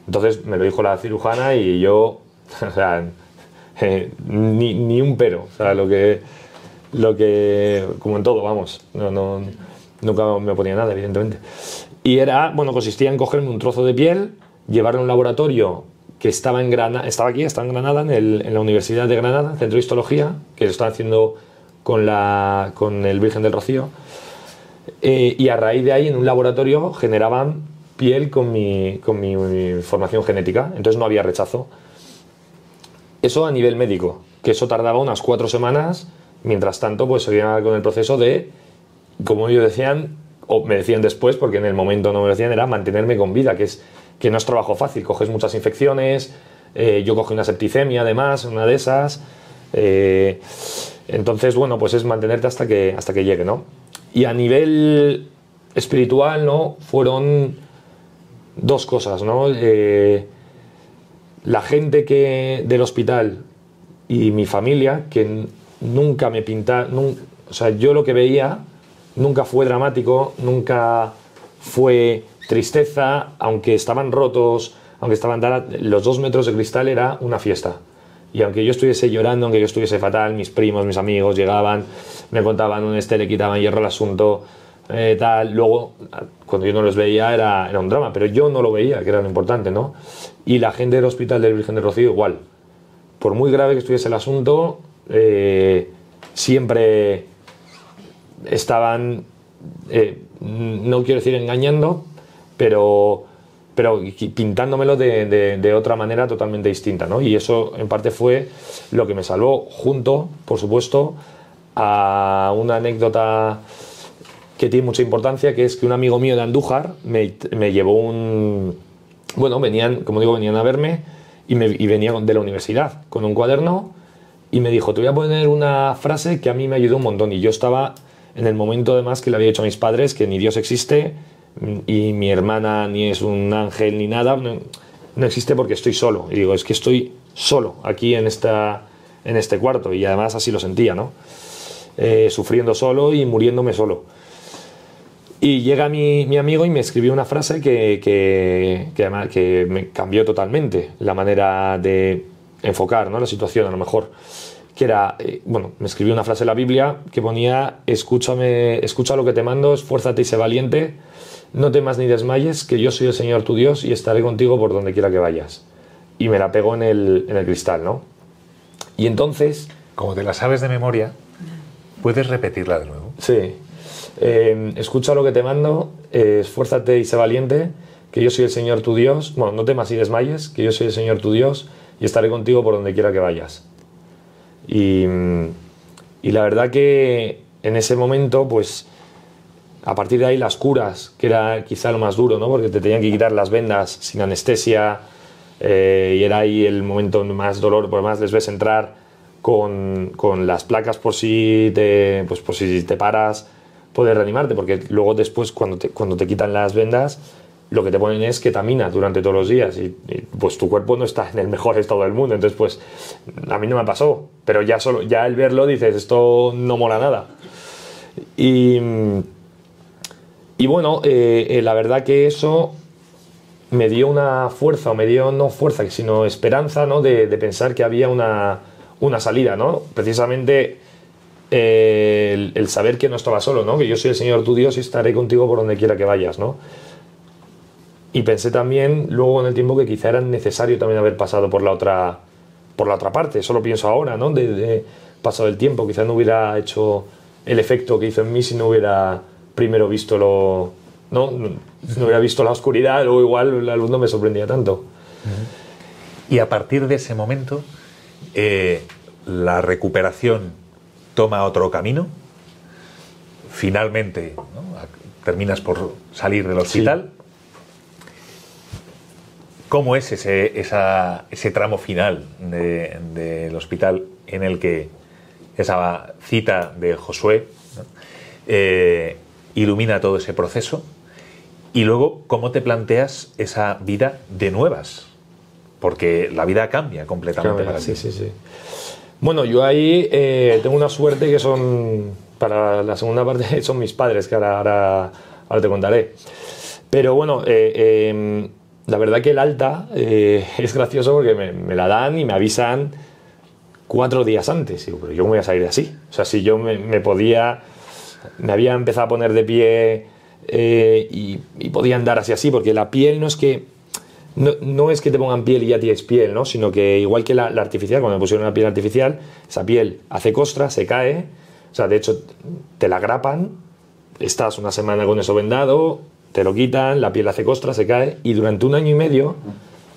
Entonces me lo dijo la cirujana y yo, o sea, ni un pero. O sea, lo que, como en todo, vamos, nunca me ponía nada, evidentemente. Y era, bueno, consistía en cogerme un trozo de piel, llevarlo a un laboratorio que estaba en Granada, estaba en Granada, en la Universidad de Granada, Centro de Histología, que lo están haciendo con el Virgen del Rocío, y a raíz de ahí en un laboratorio generaban piel con mi formación genética, entonces no había rechazo. Eso a nivel médico, que eso tardaba unas 4 semanas, mientras tanto pues seguía con el proceso de, como ellos decían, o me decían después, porque en el momento no me lo decían, era mantenerme con vida, que no es trabajo fácil, coges muchas infecciones, yo cogí una septicemia además, una de esas, entonces bueno, pues es mantenerte hasta que llegue, ¿no? Y a nivel espiritual, ¿no? Fueron dos cosas, ¿no? La gente del hospital y mi familia, que nunca me pintaron, o sea, yo lo que veía nunca fue dramático, nunca fue tristeza, aunque estaban rotos, aunque estaban los 2 metros de cristal era una fiesta. Y aunque yo estuviese llorando, aunque yo estuviese fatal, mis primos, mis amigos llegaban, me contaban le quitaban hierro al asunto, tal. Luego, cuando yo no los veía era un drama, pero yo no lo veía, que era lo importante, ¿no? Y la gente del Hospital del Virgen del Rocío igual. Por muy grave que estuviese el asunto, siempre estaban, no quiero decir engañando, pero pintándomelo de otra manera totalmente distinta, ¿no? Y eso en parte fue lo que me salvó, junto, por supuesto, a una anécdota que tiene mucha importancia, que es que un amigo mío de Andújar me llevó bueno, venían a verme y venían de la universidad con un cuaderno y me dijo, te voy a poner una frase que a mí me ayudó un montón. Y yo estaba en el momento además que le había dicho a mis padres que ni Dios existe y mi hermana ni es un ángel ni nada, no existe porque estoy solo. Y digo, es que estoy solo aquí en este cuarto, y además así lo sentía, ¿no? Sufriendo solo y muriéndome solo. Y llega mi amigo y me escribió una frase que me cambió totalmente la manera de enfocar, ¿no?, la situación, a lo mejor. Que era, bueno, me escribió una frase en la Biblia que ponía: escucha lo que te mando, esfuérzate y sé valiente, no temas ni desmayes, que yo soy el Señor tu Dios y estaré contigo por donde quiera que vayas. Y me la pegó en el cristal, ¿no? Y entonces... Como te la sabes de memoria, ¿puedes repetirla de nuevo? Sí. Escucha lo que te mando, esfuérzate y sé valiente, que yo soy el Señor tu Dios. Bueno, no temas y desmayes, que yo soy el Señor tu Dios y estaré contigo por donde quiera que vayas. Y la verdad que en ese momento, pues a partir de ahí las curas, que era quizá lo más duro, ¿no?, porque te tenían que quitar las vendas sin anestesia, y era ahí el momento más dolor, por más les ves entrar con las placas por si te paras, poder reanimarte, porque luego después cuando te quitan las vendas, lo que te ponen es ketamina durante todos los días y pues tu cuerpo no está en el mejor estado del mundo. Entonces pues a mí no me pasó, pero ya el verlo dices, esto no mola nada. Y bueno, la verdad que eso me dio una fuerza, o me dio no fuerza, sino esperanza, ¿no? De pensar que había una salida, ¿no? Precisamente el saber que no estaba solo, ¿no? Que yo soy el Señor tu Dios y estaré contigo por donde quiera que vayas, ¿no? Y pensé también luego en el tiempo que quizá era necesario también haber pasado por la otra parte. Eso lo pienso ahora, ¿no? De pasado el tiempo, quizá no hubiera hecho el efecto que hizo en mí si no hubiera primero visto no hubiera visto la oscuridad, luego igual la luz no me sorprendía tanto. Y a partir de ese momento, la recuperación toma otro camino. Finalmente, ¿no? Terminas por salir del hospital. Sí. ¿Cómo es ese tramo final del hospital en el que esa cita de Josué, ¿no? Ilumina todo ese proceso? Y luego, ¿cómo te planteas esa vida de nuevas? Porque la vida cambia completamente para ti. Sí. Bueno, yo ahí tengo una suerte que son, para la segunda parte, son mis padres, que ahora te contaré. Pero bueno, la verdad que el alta es gracioso porque me la dan y me avisan 4 días antes. Digo, pero yo me voy a salir así. O sea, si yo me había empezado a poner de pie y podía andar así, porque la piel no es que te pongan piel y ya tienes piel, ¿no? Sino que igual que la artificial, cuando me pusieron la piel artificial, esa piel hace costra, se cae, o sea, de hecho te la grapan, estás una semana con eso vendado, te lo quitan, la piel hace costra, se cae, y durante 1 año y medio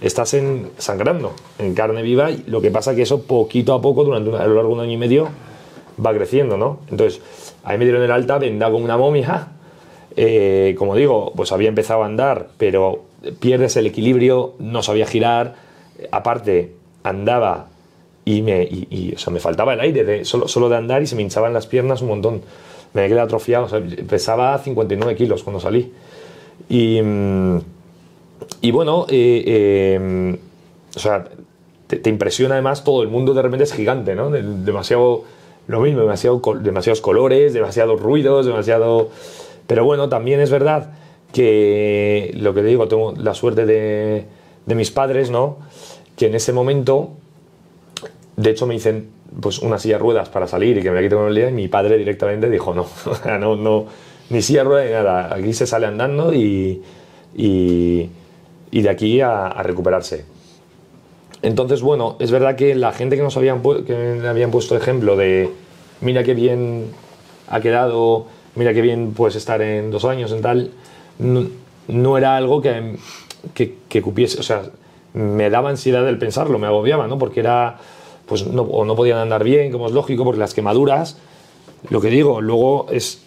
estás sangrando en carne viva, y lo que pasa es que eso poquito a poco, a lo largo de 1 año y medio, va creciendo, ¿no? Entonces, ahí me dieron el alta, vendado como una momia, como digo, pues había empezado a andar, pero pierdes el equilibrio, no sabía girar, aparte andaba y o sea, me faltaba el aire solo de andar, y se me hinchaban las piernas un montón, me quedé atrofiado, o sea, pesaba 59 kilos cuando salí. Y bueno, o sea, te impresiona además, todo el mundo de repente es gigante, ¿no? Demasiado, lo mismo, demasiados colores, demasiados ruidos, pero bueno, también es verdad que, lo que te digo, tengo la suerte de mis padres, ¿no? Que en ese momento, de hecho, me dicen pues una silla de ruedas para salir y que me la quiten con el día, y mi padre directamente dijo no, ni silla de ruedas ni nada, aquí se sale andando y de aquí a recuperarse. Entonces, bueno, es verdad que la gente que me habían puesto ejemplo de mira qué bien ha quedado, mira qué bien puedes estar en 2 años, en tal, no era algo que cupiese, o sea, me daba ansiedad el pensarlo, me agobiaba, ¿no? Porque era, pues o no podían andar bien, como es lógico, porque las quemaduras, lo que digo, luego es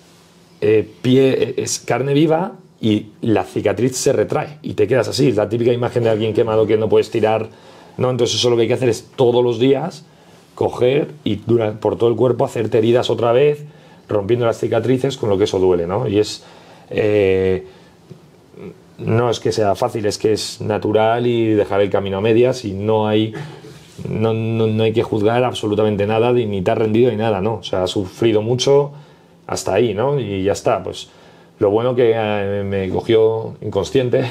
carne viva y la cicatriz se retrae y te quedas así. Es la típica imagen de alguien quemado que no puedes tirar, ¿no? Entonces eso lo que hay que hacer es todos los días coger y por todo el cuerpo hacerte heridas otra vez, rompiendo las cicatrices, con lo que eso duele, ¿no? Y es no es que sea fácil, es que es natural, y dejar el camino a medias, y no hay que juzgar absolutamente nada, ni te has rendido ni nada, ¿no? O sea, has sufrido mucho hasta ahí, ¿no? Y ya está, pues lo bueno que me cogió inconsciente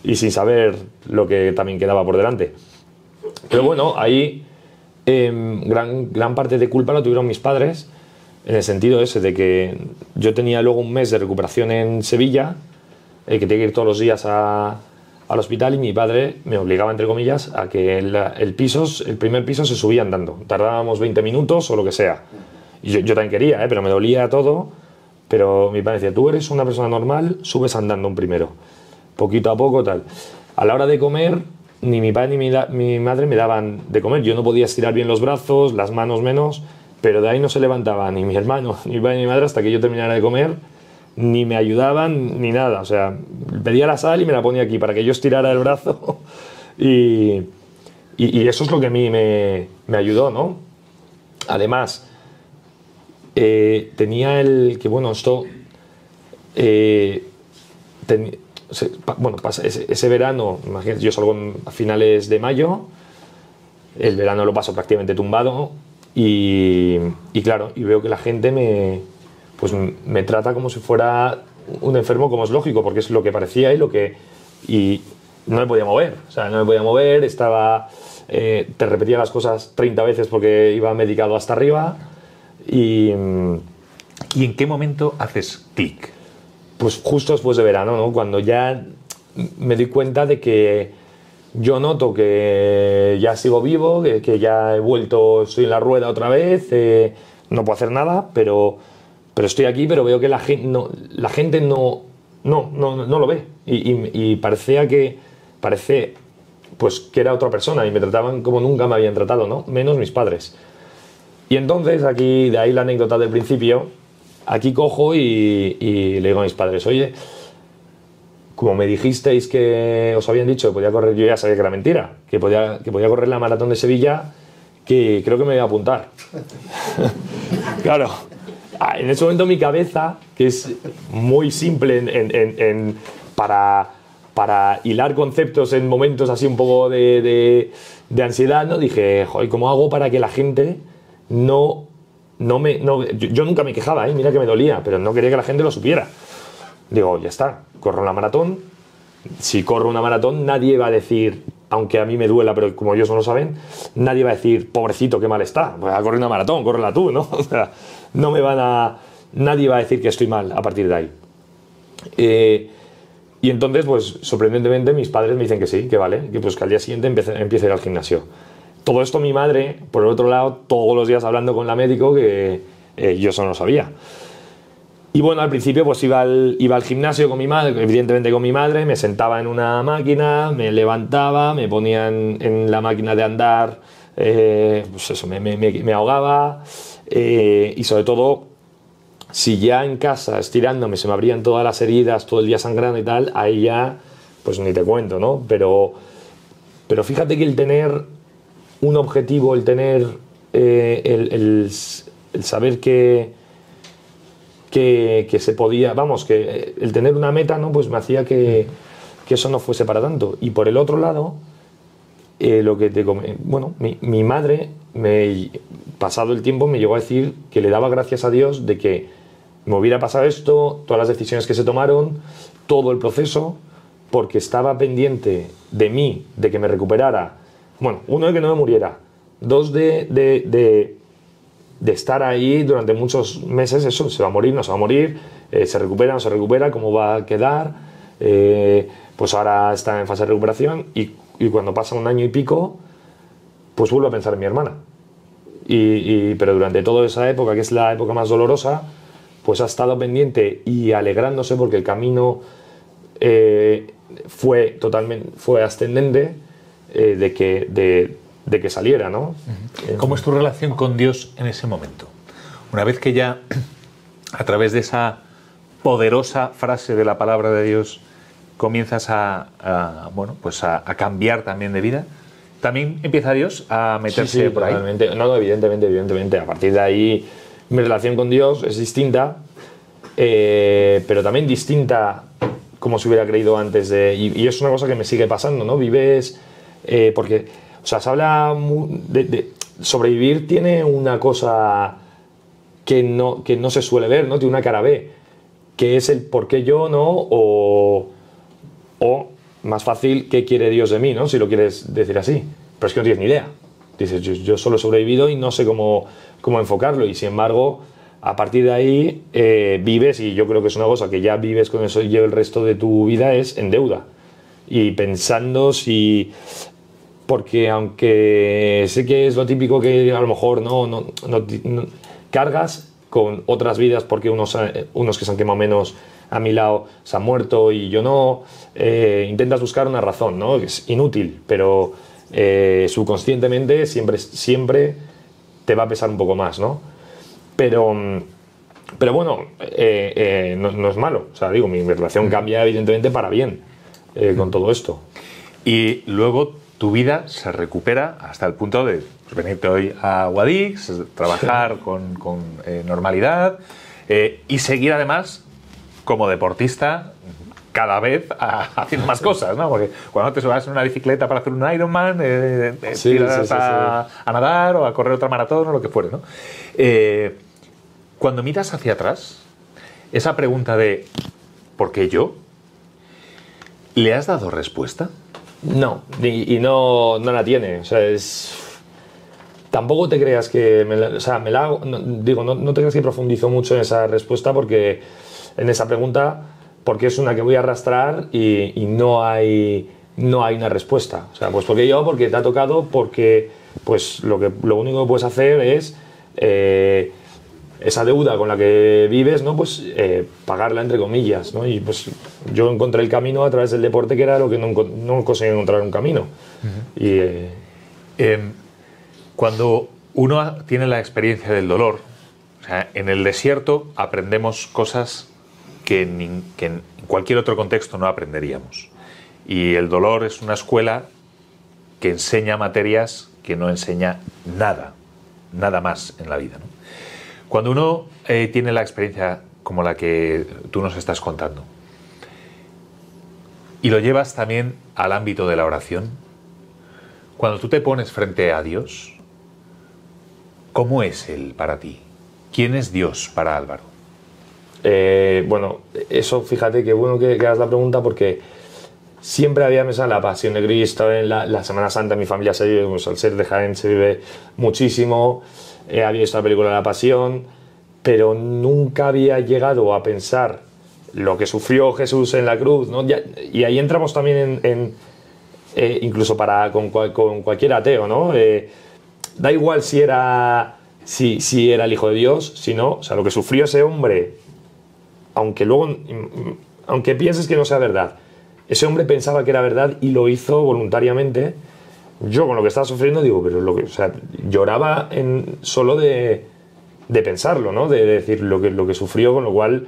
y sin saber lo que también quedaba por delante. Pero bueno, ahí gran parte de culpa lo tuvieron mis padres, en el sentido ese de que yo tenía luego un mes de recuperación en Sevilla, que tenía que ir todos los días al hospital, y mi padre me obligaba, entre comillas, a que el primer piso se subía andando. Tardábamos 20 minutos o lo que sea. Y yo también quería, pero me dolía todo. Pero mi padre decía, tú eres una persona normal, subes andando un primero. Poquito a poco, tal. A la hora de comer, ni mi padre ni mi madre me daban de comer. Yo no podía estirar bien los brazos, las manos menos, pero de ahí no se levantaba ni mi hermano, ni mi padre ni mi madre hasta que yo terminara de comer. Ni me ayudaban ni nada, o sea, pedía la sal y me la ponía aquí para que yo estirara el brazo y eso es lo que a mí me ayudó, ¿no? Además, tenía que, bueno, esto ese verano, imagínate, yo salgo a finales de mayo, el verano lo paso prácticamente tumbado, y claro, y veo que la gente me pues me trata como si fuera un enfermo, como es lógico, porque es lo que parecía y no me podía mover. O sea, no me podía mover, estaba... te repetía las cosas 30 veces porque iba medicado hasta arriba y... ¿Y en qué momento haces clic? Pues justo después de verano, ¿no? Cuando ya me di cuenta de que yo noto que ya sigo vivo, que ya he vuelto, estoy en la rueda otra vez, no puedo hacer nada, pero estoy aquí, pero veo que la gente no lo ve y parece pues que era otra persona y me trataban como nunca me habían tratado, ¿no? Menos mis padres. Y entonces aquí, de ahí la anécdota del principio, aquí cojo y le digo a mis padres, oye, como me dijisteis que os habían dicho que podía correr, yo ya sabía que era mentira, que podía correr la maratón de Sevilla, que creo que me voy a apuntar. Claro, en ese momento mi cabeza, que es muy simple para hilar conceptos en momentos así un poco de ansiedad, ¿no? Dije, joder, ¿cómo hago para que la gente yo nunca me quejaba, mira que me dolía, pero no quería que la gente lo supiera. Digo, ya está, corro la maratón. Si corro una maratón, nadie va a decir, aunque a mí me duela, pero como ellos no lo saben, nadie va a decir, pobrecito, qué mal está. Pues a correr una maratón, córrela tú, ¿no? O sea, nadie va a decir que estoy mal a partir de ahí. Y entonces, pues sorprendentemente, mis padres me dicen que sí, que vale, que pues que al día siguiente empiece a ir al gimnasio. Todo esto mi madre, por el otro lado, todos los días hablando con la médico, que yo eso no lo sabía. Y bueno, al principio pues iba al gimnasio con mi madre, evidentemente con mi madre, me sentaba en una máquina, me levantaba, me ponían en la máquina de andar, pues eso, me ahogaba, y sobre todo, si ya en casa, estirándome, se me abrían todas las heridas, todo el día sangrando y tal, ahí ya, pues ni te cuento, ¿no? Pero fíjate que el tener un objetivo, el tener el saber que se podía, vamos, que el tener una meta, ¿no? Pues me hacía que eso no fuese para tanto. Y por el otro lado, lo que bueno, mi madre, pasado el tiempo, me llegó a decir que le daba gracias a Dios de que me hubiera pasado esto, todas las decisiones que se tomaron, todo el proceso, porque estaba pendiente de mí, de que me recuperara. Bueno, uno, de que no me muriera. Dos, de estar ahí durante muchos meses. Eso, se va a morir, no se va a morir, se recupera, no se recupera, cómo va a quedar. Pues ahora está en fase de recuperación y cuando pasa un año y pico, pues vuelvo a pensar en mi hermana. Pero durante toda esa época, que es la época más dolorosa, pues ha estado pendiente y alegrándose porque el camino fue ascendente, de que saliera, ¿no? ¿Cómo es tu relación con Dios en ese momento? Una vez que ya, a través de esa poderosa frase de la palabra de Dios, comienzas a cambiar también de vida, ¿también empieza Dios a meterse por ahí? No, evidentemente. A partir de ahí, mi relación con Dios es distinta, pero también distinta como si hubiera creído antes y es una cosa que me sigue pasando, ¿no? Vives... porque, o sea, se habla de sobrevivir, tiene una cosa que no se suele ver, ¿no? Tiene una cara B, que es el por qué yo, ¿no? O más fácil, ¿qué quiere Dios de mí, ¿no? Si lo quieres decir así. Pero es que no tienes ni idea. Dices, yo solo he sobrevivido y no sé cómo enfocarlo. Y sin embargo, a partir de ahí vives, y yo creo que es una cosa que ya vives con eso y el resto de tu vida es en deuda. Y pensando si... Porque aunque sé que es lo típico que a lo mejor no cargas con otras vidas, porque unos que se han quemado menos a mi lado se han muerto y yo no, intentas buscar una razón, ¿no? Es inútil, pero subconscientemente siempre te va a pesar un poco más, ¿no? Pero bueno, no es malo. O sea, digo, mi relación cambia evidentemente para bien con todo esto. Y luego tu vida se recupera hasta el punto de venirte hoy a Guadix, trabajar con normalidad y seguir además como deportista cada vez haciendo más cosas, ¿no? Porque cuando te subas en una bicicleta para hacer un Ironman, tiras a nadar o a correr otra maratón o lo que fuere, ¿no? Cuando miras hacia atrás, esa pregunta de ¿por qué yo? ¿Le has dado respuesta? No, y no la tiene. O sea, tampoco te creas que no te creas que profundizo mucho en esa respuesta en esa pregunta, porque es una que voy a arrastrar y no hay una respuesta. O sea, pues porque te ha tocado, porque pues lo único que puedes hacer es esa deuda con la que vives, ¿no? Pues pagarla, entre comillas, ¿no? Y pues yo encontré el camino a través del deporte, que era lo que no conseguí encontrar un camino. Cuando uno tiene la experiencia del dolor, o sea, en el desierto aprendemos cosas que en cualquier otro contexto no aprenderíamos. Y el dolor es una escuela que enseña materias que no enseña nada más en la vida, ¿no? Cuando uno tiene la experiencia como la que tú nos estás contando y lo llevas también al ámbito de la oración, cuando tú te pones frente a Dios, ¿cómo es Él para ti? ¿Quién es Dios para Álvaro? Bueno, eso, fíjate qué bueno que hagas la pregunta, porque siempre había pensado en la pasión de Cristo, en la Semana Santa. En mi familia se vive, pues, al ser de Jaén, se vive muchísimo. Había visto la película de La Pasión, pero nunca había llegado a pensar lo que sufrió Jesús en la cruz, ¿no? Y ahí entramos también incluso con cualquier ateo, ¿no? Da igual si era el Hijo de Dios, si no, o sea, lo que sufrió ese hombre, aunque pienses que no sea verdad, ese hombre pensaba que era verdad y lo hizo voluntariamente. Yo, con lo que estaba sufriendo, digo, pero lloraba solo de pensarlo, ¿no? De decir lo que sufrió, con lo cual,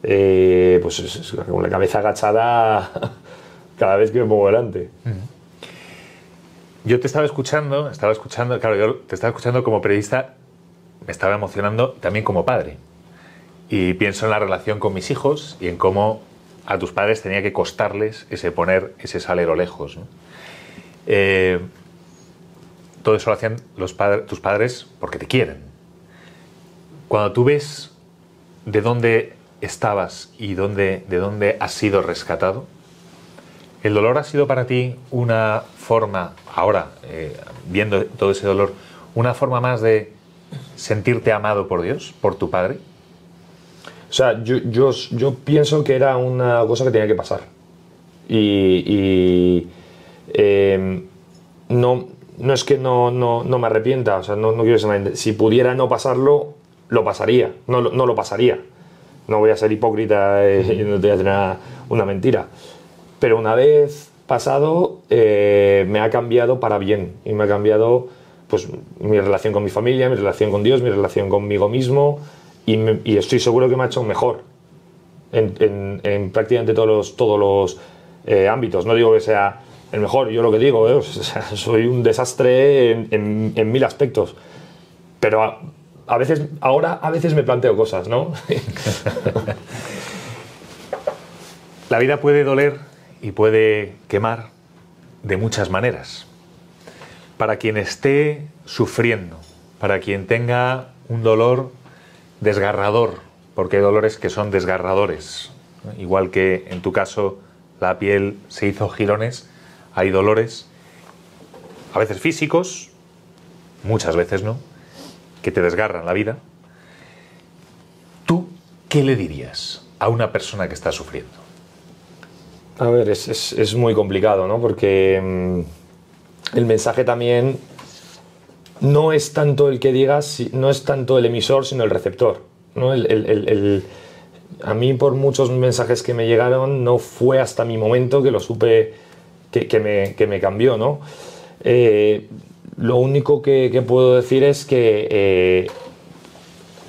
pues con la cabeza agachada cada vez que me pongo delante. Yo te estaba escuchando, claro, yo te estaba escuchando como periodista, me estaba emocionando también como padre. Y pienso en la relación con mis hijos y en cómo a tus padres tenía que costarles poner ese salero lejos, ¿no? Todo eso lo hacían tus padres porque te quieren. Cuando tú ves de dónde estabas y de dónde has sido rescatado, ¿el dolor ha sido para ti una forma, ahora, viendo todo ese dolor, una forma más de sentirte amado por Dios, por tu padre? O sea, yo pienso que era una cosa que tenía que pasar. No es que no me arrepienta, o sea, no quiero ser, si pudiera no pasarlo, lo pasaría, no lo pasaría. No voy a ser hipócrita y no te voy a tener una mentira. Pero una vez pasado, me ha cambiado para bien, y me ha cambiado, pues, mi relación con mi familia, mi relación con Dios, mi relación conmigo mismo, y estoy seguro que me ha hecho mejor en prácticamente todos los ámbitos. No digo que sea el mejor, yo lo que digo, o sea, soy un desastre en 1000 aspectos, pero a veces me planteo cosas, ¿no? La vida puede doler y puede quemar de muchas maneras. Para quien esté sufriendo, para quien tenga un dolor desgarrador, porque hay dolores que son desgarradores, ¿no? Igual que en tu caso la piel se hizo jirones, hay dolores, a veces físicos, muchas veces no, que te desgarran la vida. ¿Tú qué le dirías a una persona que está sufriendo? A ver, es muy complicado, ¿no? Porque el mensaje también no es tanto el que digas, no es tanto el emisor, sino el receptor, ¿no? A mí, por muchos mensajes que me llegaron, no fue hasta mi momento que lo supe que me cambió, ¿no? Lo único que puedo decir es que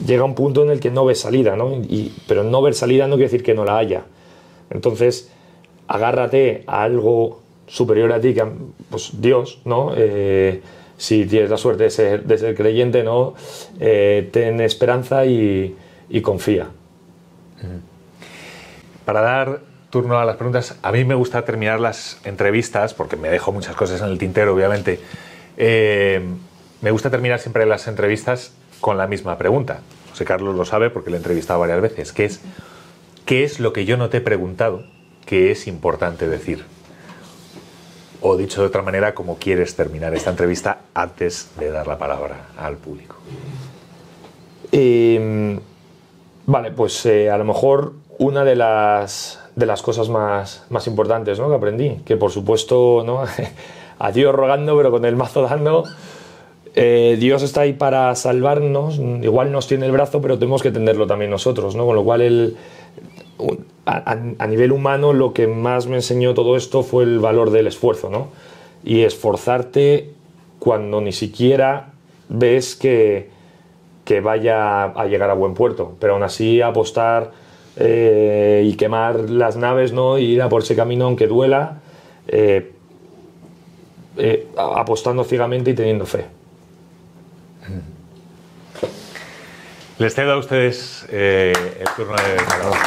llega un punto en el que no ves salida, ¿no? Pero no ver salida no quiere decir que no la haya. Entonces, agárrate a algo superior a ti, que pues Dios, ¿no? Si tienes la suerte de ser creyente, ¿no? Ten esperanza y confía. Para dar turno a las preguntas, a mí me gusta terminar las entrevistas, porque me dejo muchas cosas en el tintero, obviamente. Me gusta terminar siempre las entrevistas con la misma pregunta. O José Carlos lo sabe porque le he entrevistado varias veces, que es ¿qué es lo que yo no te he preguntado que es importante decir? O dicho de otra manera, ¿cómo quieres terminar esta entrevista antes de dar la palabra al público? Vale, pues a lo mejor una de las cosas más importantes, ¿no?, que aprendí, que por supuesto, ¿no?, a Dios rogando, pero con el mazo dando. Dios está ahí para salvarnos, igual nos tiene el brazo, pero tenemos que tenderlo también nosotros, ¿no? Con lo cual a nivel humano lo que más me enseñó todo esto fue el valor del esfuerzo, ¿no? Y esforzarte cuando ni siquiera ves que vaya a llegar a buen puerto, pero aún así apostar y quemar las naves, ¿no?, y ir a por ese camino aunque duela, apostando ciegamente y teniendo fe. Les cedo a ustedes el turno de palabra.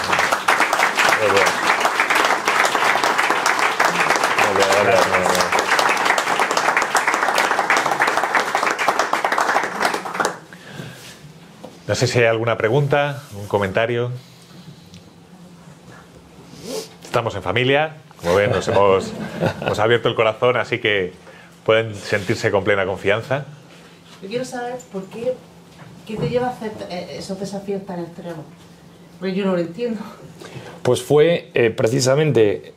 No sé si hay alguna pregunta, un comentario. Estamos en familia, como ven, nos hemos abierto el corazón, así que pueden sentirse con plena confianza. Yo quiero saber qué te lleva a hacer esos desafíos tan extremos, porque yo no lo entiendo. Pues fue precisamente,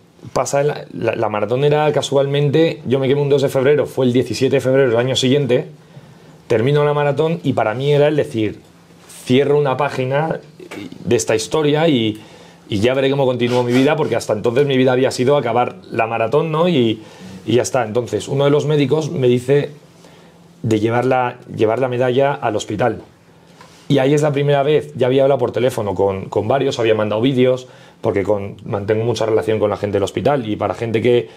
la maratón era casualmente, yo me quemé un 2 de febrero, fue el 17 de febrero del año siguiente, termino la maratón y para mí era el decir, cierro una página de esta historia y ya veré cómo continúo mi vida, porque hasta entonces mi vida había sido acabar la maratón, ¿no?, y ya está. Entonces uno de los médicos me dice de llevar la medalla al hospital. Y ahí es la primera vez, ya había hablado por teléfono con varios, había mandado vídeos, porque mantengo mucha relación con la gente del hospital, y para gente que,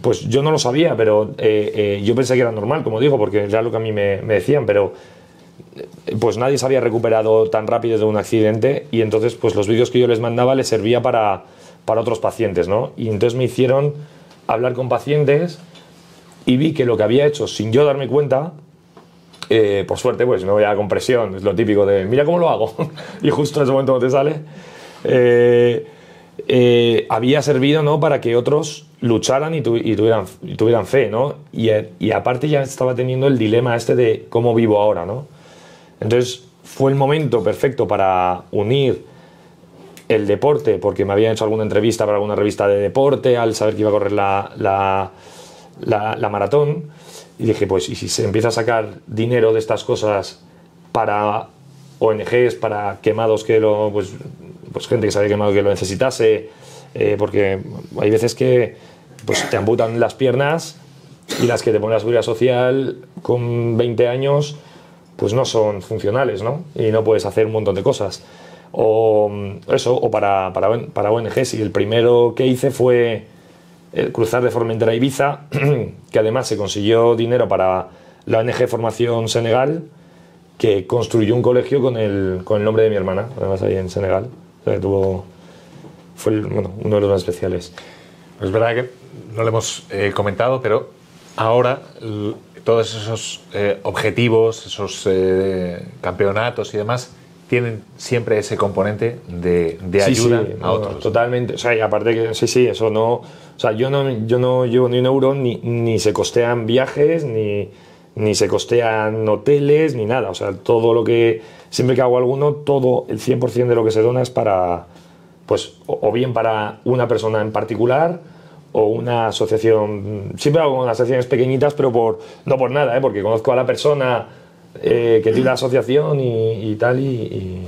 pues yo no lo sabía, pero yo pensé que era normal, como digo, porque era lo que a mí me decían, pero pues nadie se había recuperado tan rápido de un accidente, y entonces pues los vídeos que yo les mandaba les servía para otros pacientes, ¿no? Y entonces me hicieron hablar con pacientes y vi que lo que había hecho sin yo darme cuenta, por suerte, pues no había compresión, es lo típico de mira cómo lo hago y justo en ese momento no te sale, había servido, ¿no?, para que otros lucharan y tuvieran fe, ¿no? Y aparte ya estaba teniendo el dilema este de cómo vivo ahora, ¿no? Entonces fue el momento perfecto para unir el deporte, porque me habían hecho alguna entrevista para alguna revista de deporte al saber que iba a correr la maratón, y dije, pues, ¿y si se empieza a sacar dinero de estas cosas para ONGs, para quemados pues gente que se había quemado que lo necesitase, porque hay veces que pues te amputan las piernas y las que te pone la seguridad social con 20 años pues no son funcionales, ¿no? Y no puedes hacer un montón de cosas. O para ONGs, y el primero que hice fue el cruzar de Formentera a Ibiza, que además se consiguió dinero para la ONG Formación Senegal, que construyó un colegio con el nombre de mi hermana, además ahí en Senegal. O sea, fue uno de los más especiales. Pues es verdad que no lo hemos comentado, pero ahora todos esos objetivos, esos campeonatos y demás, tienen siempre ese componente de ayuda a otros. Totalmente. O sea, y aparte que sí, eso no. O sea, yo no llevo ni un euro, ni se costean viajes, ni se costean hoteles, ni nada. O sea, todo lo que. Siempre que hago alguno, todo, el 100% de lo que se dona es para. Pues, o bien para una persona en particular, o una asociación. Siempre hago unas asociaciones pequeñitas, pero no por nada, porque conozco a la persona que tiene la asociación y tal, y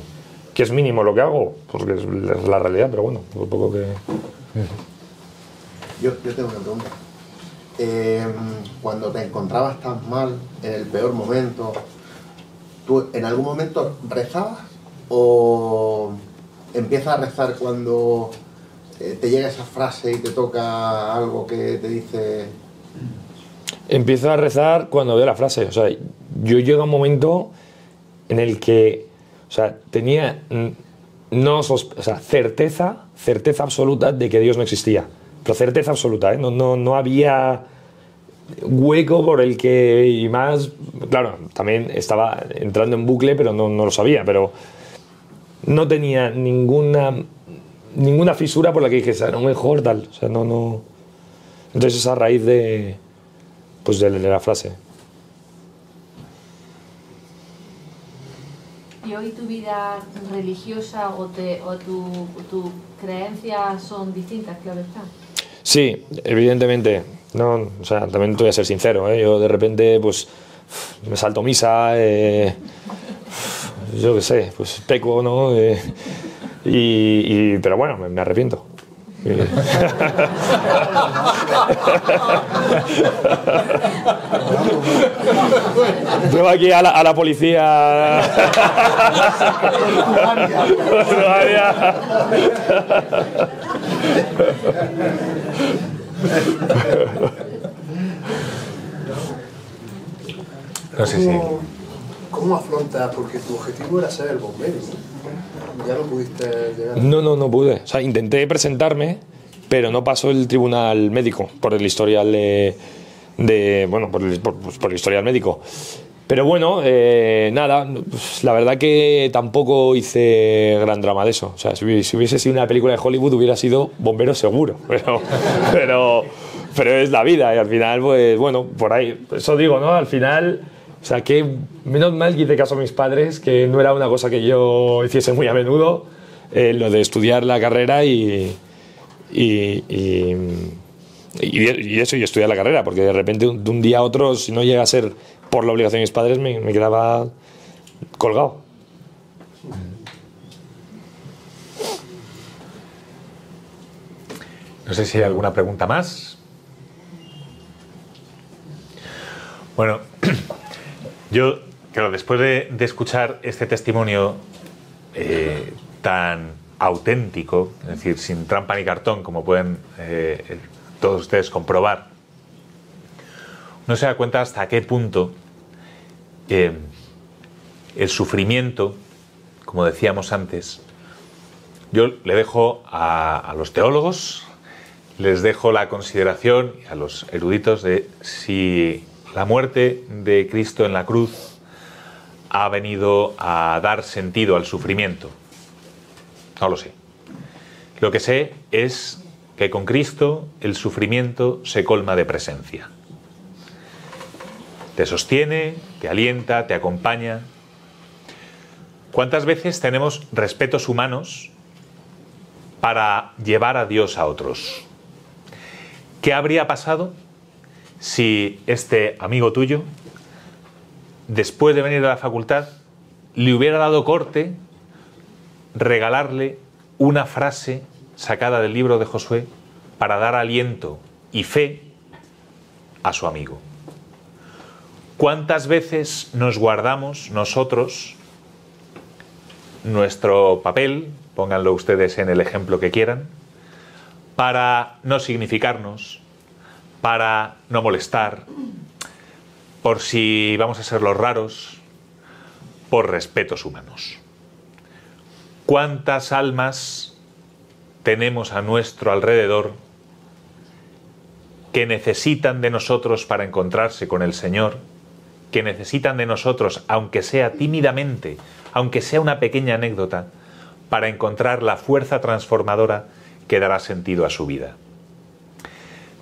que es mínimo lo que hago, porque es la realidad, pero bueno, por poco que. Yo tengo una pregunta. Cuando te encontrabas tan mal, en el peor momento, ¿tú en algún momento rezabas o empiezas a rezar cuando te llega esa frase y te toca algo que te dice? Empiezo a rezar cuando veo la frase. O sea, yo llego a un momento en el que, o sea, tenía certeza absoluta de que Dios no existía. Pero certeza absoluta, ¿eh? No había hueco por el que, y más, claro, también estaba entrando en bucle, pero no lo sabía, pero no tenía ninguna fisura por la que dijese, no, mejor tal, o sea, no. Entonces esa raíz de la frase. ¿Y hoy tu vida religiosa o tu creencias son distintas, claro está? Sí, evidentemente. No, o sea, también te voy a ser sincero, ¿eh? Yo de repente, pues, me salto misa, yo qué sé, pues peco, ¿no? Pero bueno, me arrepiento. Tengo aquí a la policía. No sé si... ¿Cómo afrontas? Porque tu objetivo era ser el bombero. Ya no pudiste llegar. No pude. O sea, intenté presentarme, pero no pasó el tribunal médico por el historial por el historial médico. Pero bueno, nada, pues la verdad que tampoco hice gran drama de eso. O sea, si hubiese sido una película de Hollywood hubiera sido bombero seguro. Pero es la vida y al final, pues bueno, por ahí. Eso digo, ¿no? Al final, o sea, que menos mal que hice caso a mis padres, que no era una cosa que yo hiciese muy a menudo, lo de estudiar la carrera y eso, y estudiar la carrera, porque de repente de un día a otro, si no llega a ser por la obligación de mis padres, me quedaba colgado. No sé si hay alguna pregunta más. Bueno, yo, claro, después de escuchar este testimonio tan auténtico, es decir, sin trampa ni cartón, como pueden todos ustedes comprobar, no se da cuenta hasta qué punto el sufrimiento, como decíamos antes, yo le dejo a los teólogos, les dejo la consideración a los eruditos de si la muerte de Cristo en la cruz ha venido a dar sentido al sufrimiento. No lo sé. Lo que sé es que con Cristo el sufrimiento se colma de presencia. Te sostiene, te alienta, te acompaña. ¿Cuántas veces tenemos respetos humanos para llevar a Dios a otros? ¿Qué habría pasado si este amigo tuyo, después de venir a la facultad, le hubiera dado corte regalarle una frase sacada del libro de Josué para dar aliento y fe a su amigo? ¿Cuántas veces nos guardamos nosotros nuestro papel, pónganlo ustedes en el ejemplo que quieran, para no significarnos, para no molestar, por si vamos a ser los raros, por respetos humanos? ¿Cuántas almas tenemos a nuestro alrededor que necesitan de nosotros para encontrarse con el Señor, que necesitan de nosotros, aunque sea tímidamente, aunque sea una pequeña anécdota, para encontrar la fuerza transformadora que dará sentido a su vida?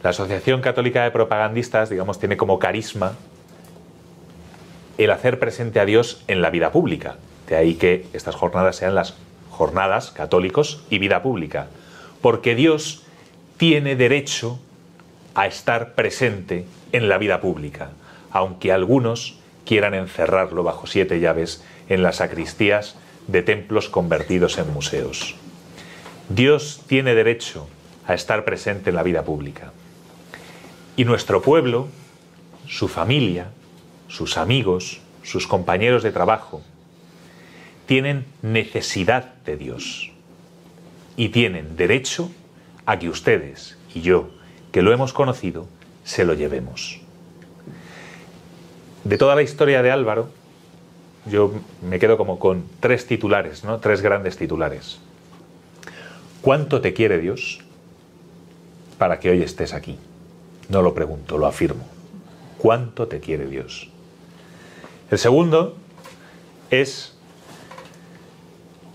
La Asociación Católica de Propagandistas, digamos, tiene como carisma el hacer presente a Dios en la vida pública. De ahí que estas jornadas sean las jornadas católicos y vida pública. Porque Dios tiene derecho a estar presente en la vida pública, aunque algunos quieran encerrarlo bajo 7 llaves en las sacristías de templos convertidos en museos. Dios tiene derecho a estar presente en la vida pública. Y nuestro pueblo, su familia, sus amigos, sus compañeros de trabajo, tienen necesidad de Dios. Y tienen derecho a que ustedes y yo, que lo hemos conocido, se lo llevemos. De toda la historia de Álvaro, yo me quedo como con 3 titulares, ¿no? 3 grandes titulares. ¿Cuánto te quiere Dios para que hoy estés aquí? No lo pregunto, lo afirmo. cuánto te quiere Dios. El segundo es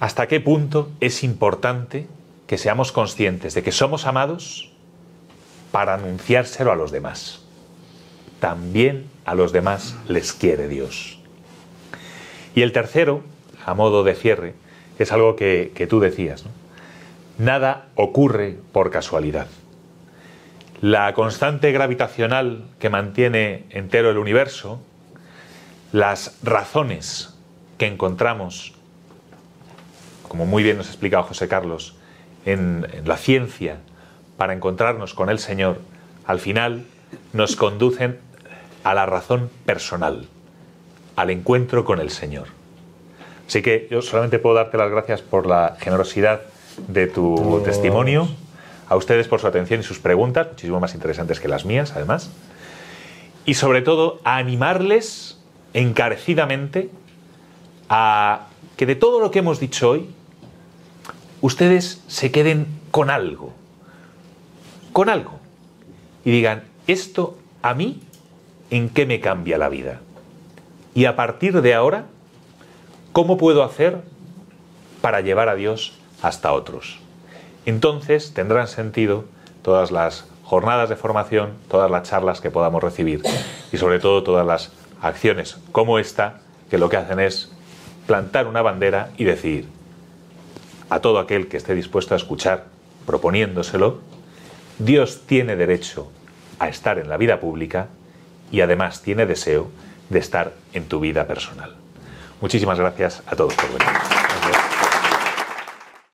hasta qué punto es importante que seamos conscientes de que somos amados para anunciárselo a los demás. También a los demás les quiere Dios. Y el tercero, a modo de cierre, es algo que tú decías, ¿no? Nada ocurre por casualidad. La constante gravitacional que mantiene entero el universo, las razones que encontramos, como muy bien nos ha explicado José Carlos, en la ciencia para encontrarnos con el Señor, al final nos conducen a la razón personal, al encuentro con el Señor. Así que yo solamente puedo darte las gracias por la generosidad de tu testimonio, a ustedes por su atención y sus preguntas, muchísimo más interesantes que las mías, además, y sobre todo a animarles encarecidamente a que de todo lo que hemos dicho hoy, ustedes se queden con algo, y digan, esto a mí, ¿en qué me cambia la vida? Y a partir de ahora, ¿cómo puedo hacer para llevar a Dios hasta otros? Entonces tendrán sentido todas las jornadas de formación, todas las charlas que podamos recibir y sobre todo todas las acciones como esta, que lo que hacen es plantar una bandera y decir a todo aquel que esté dispuesto a escuchar, proponiéndoselo, Dios tiene derecho a estar en la vida pública y además tiene deseo de estar en tu vida personal. Muchísimas gracias a todos por venir.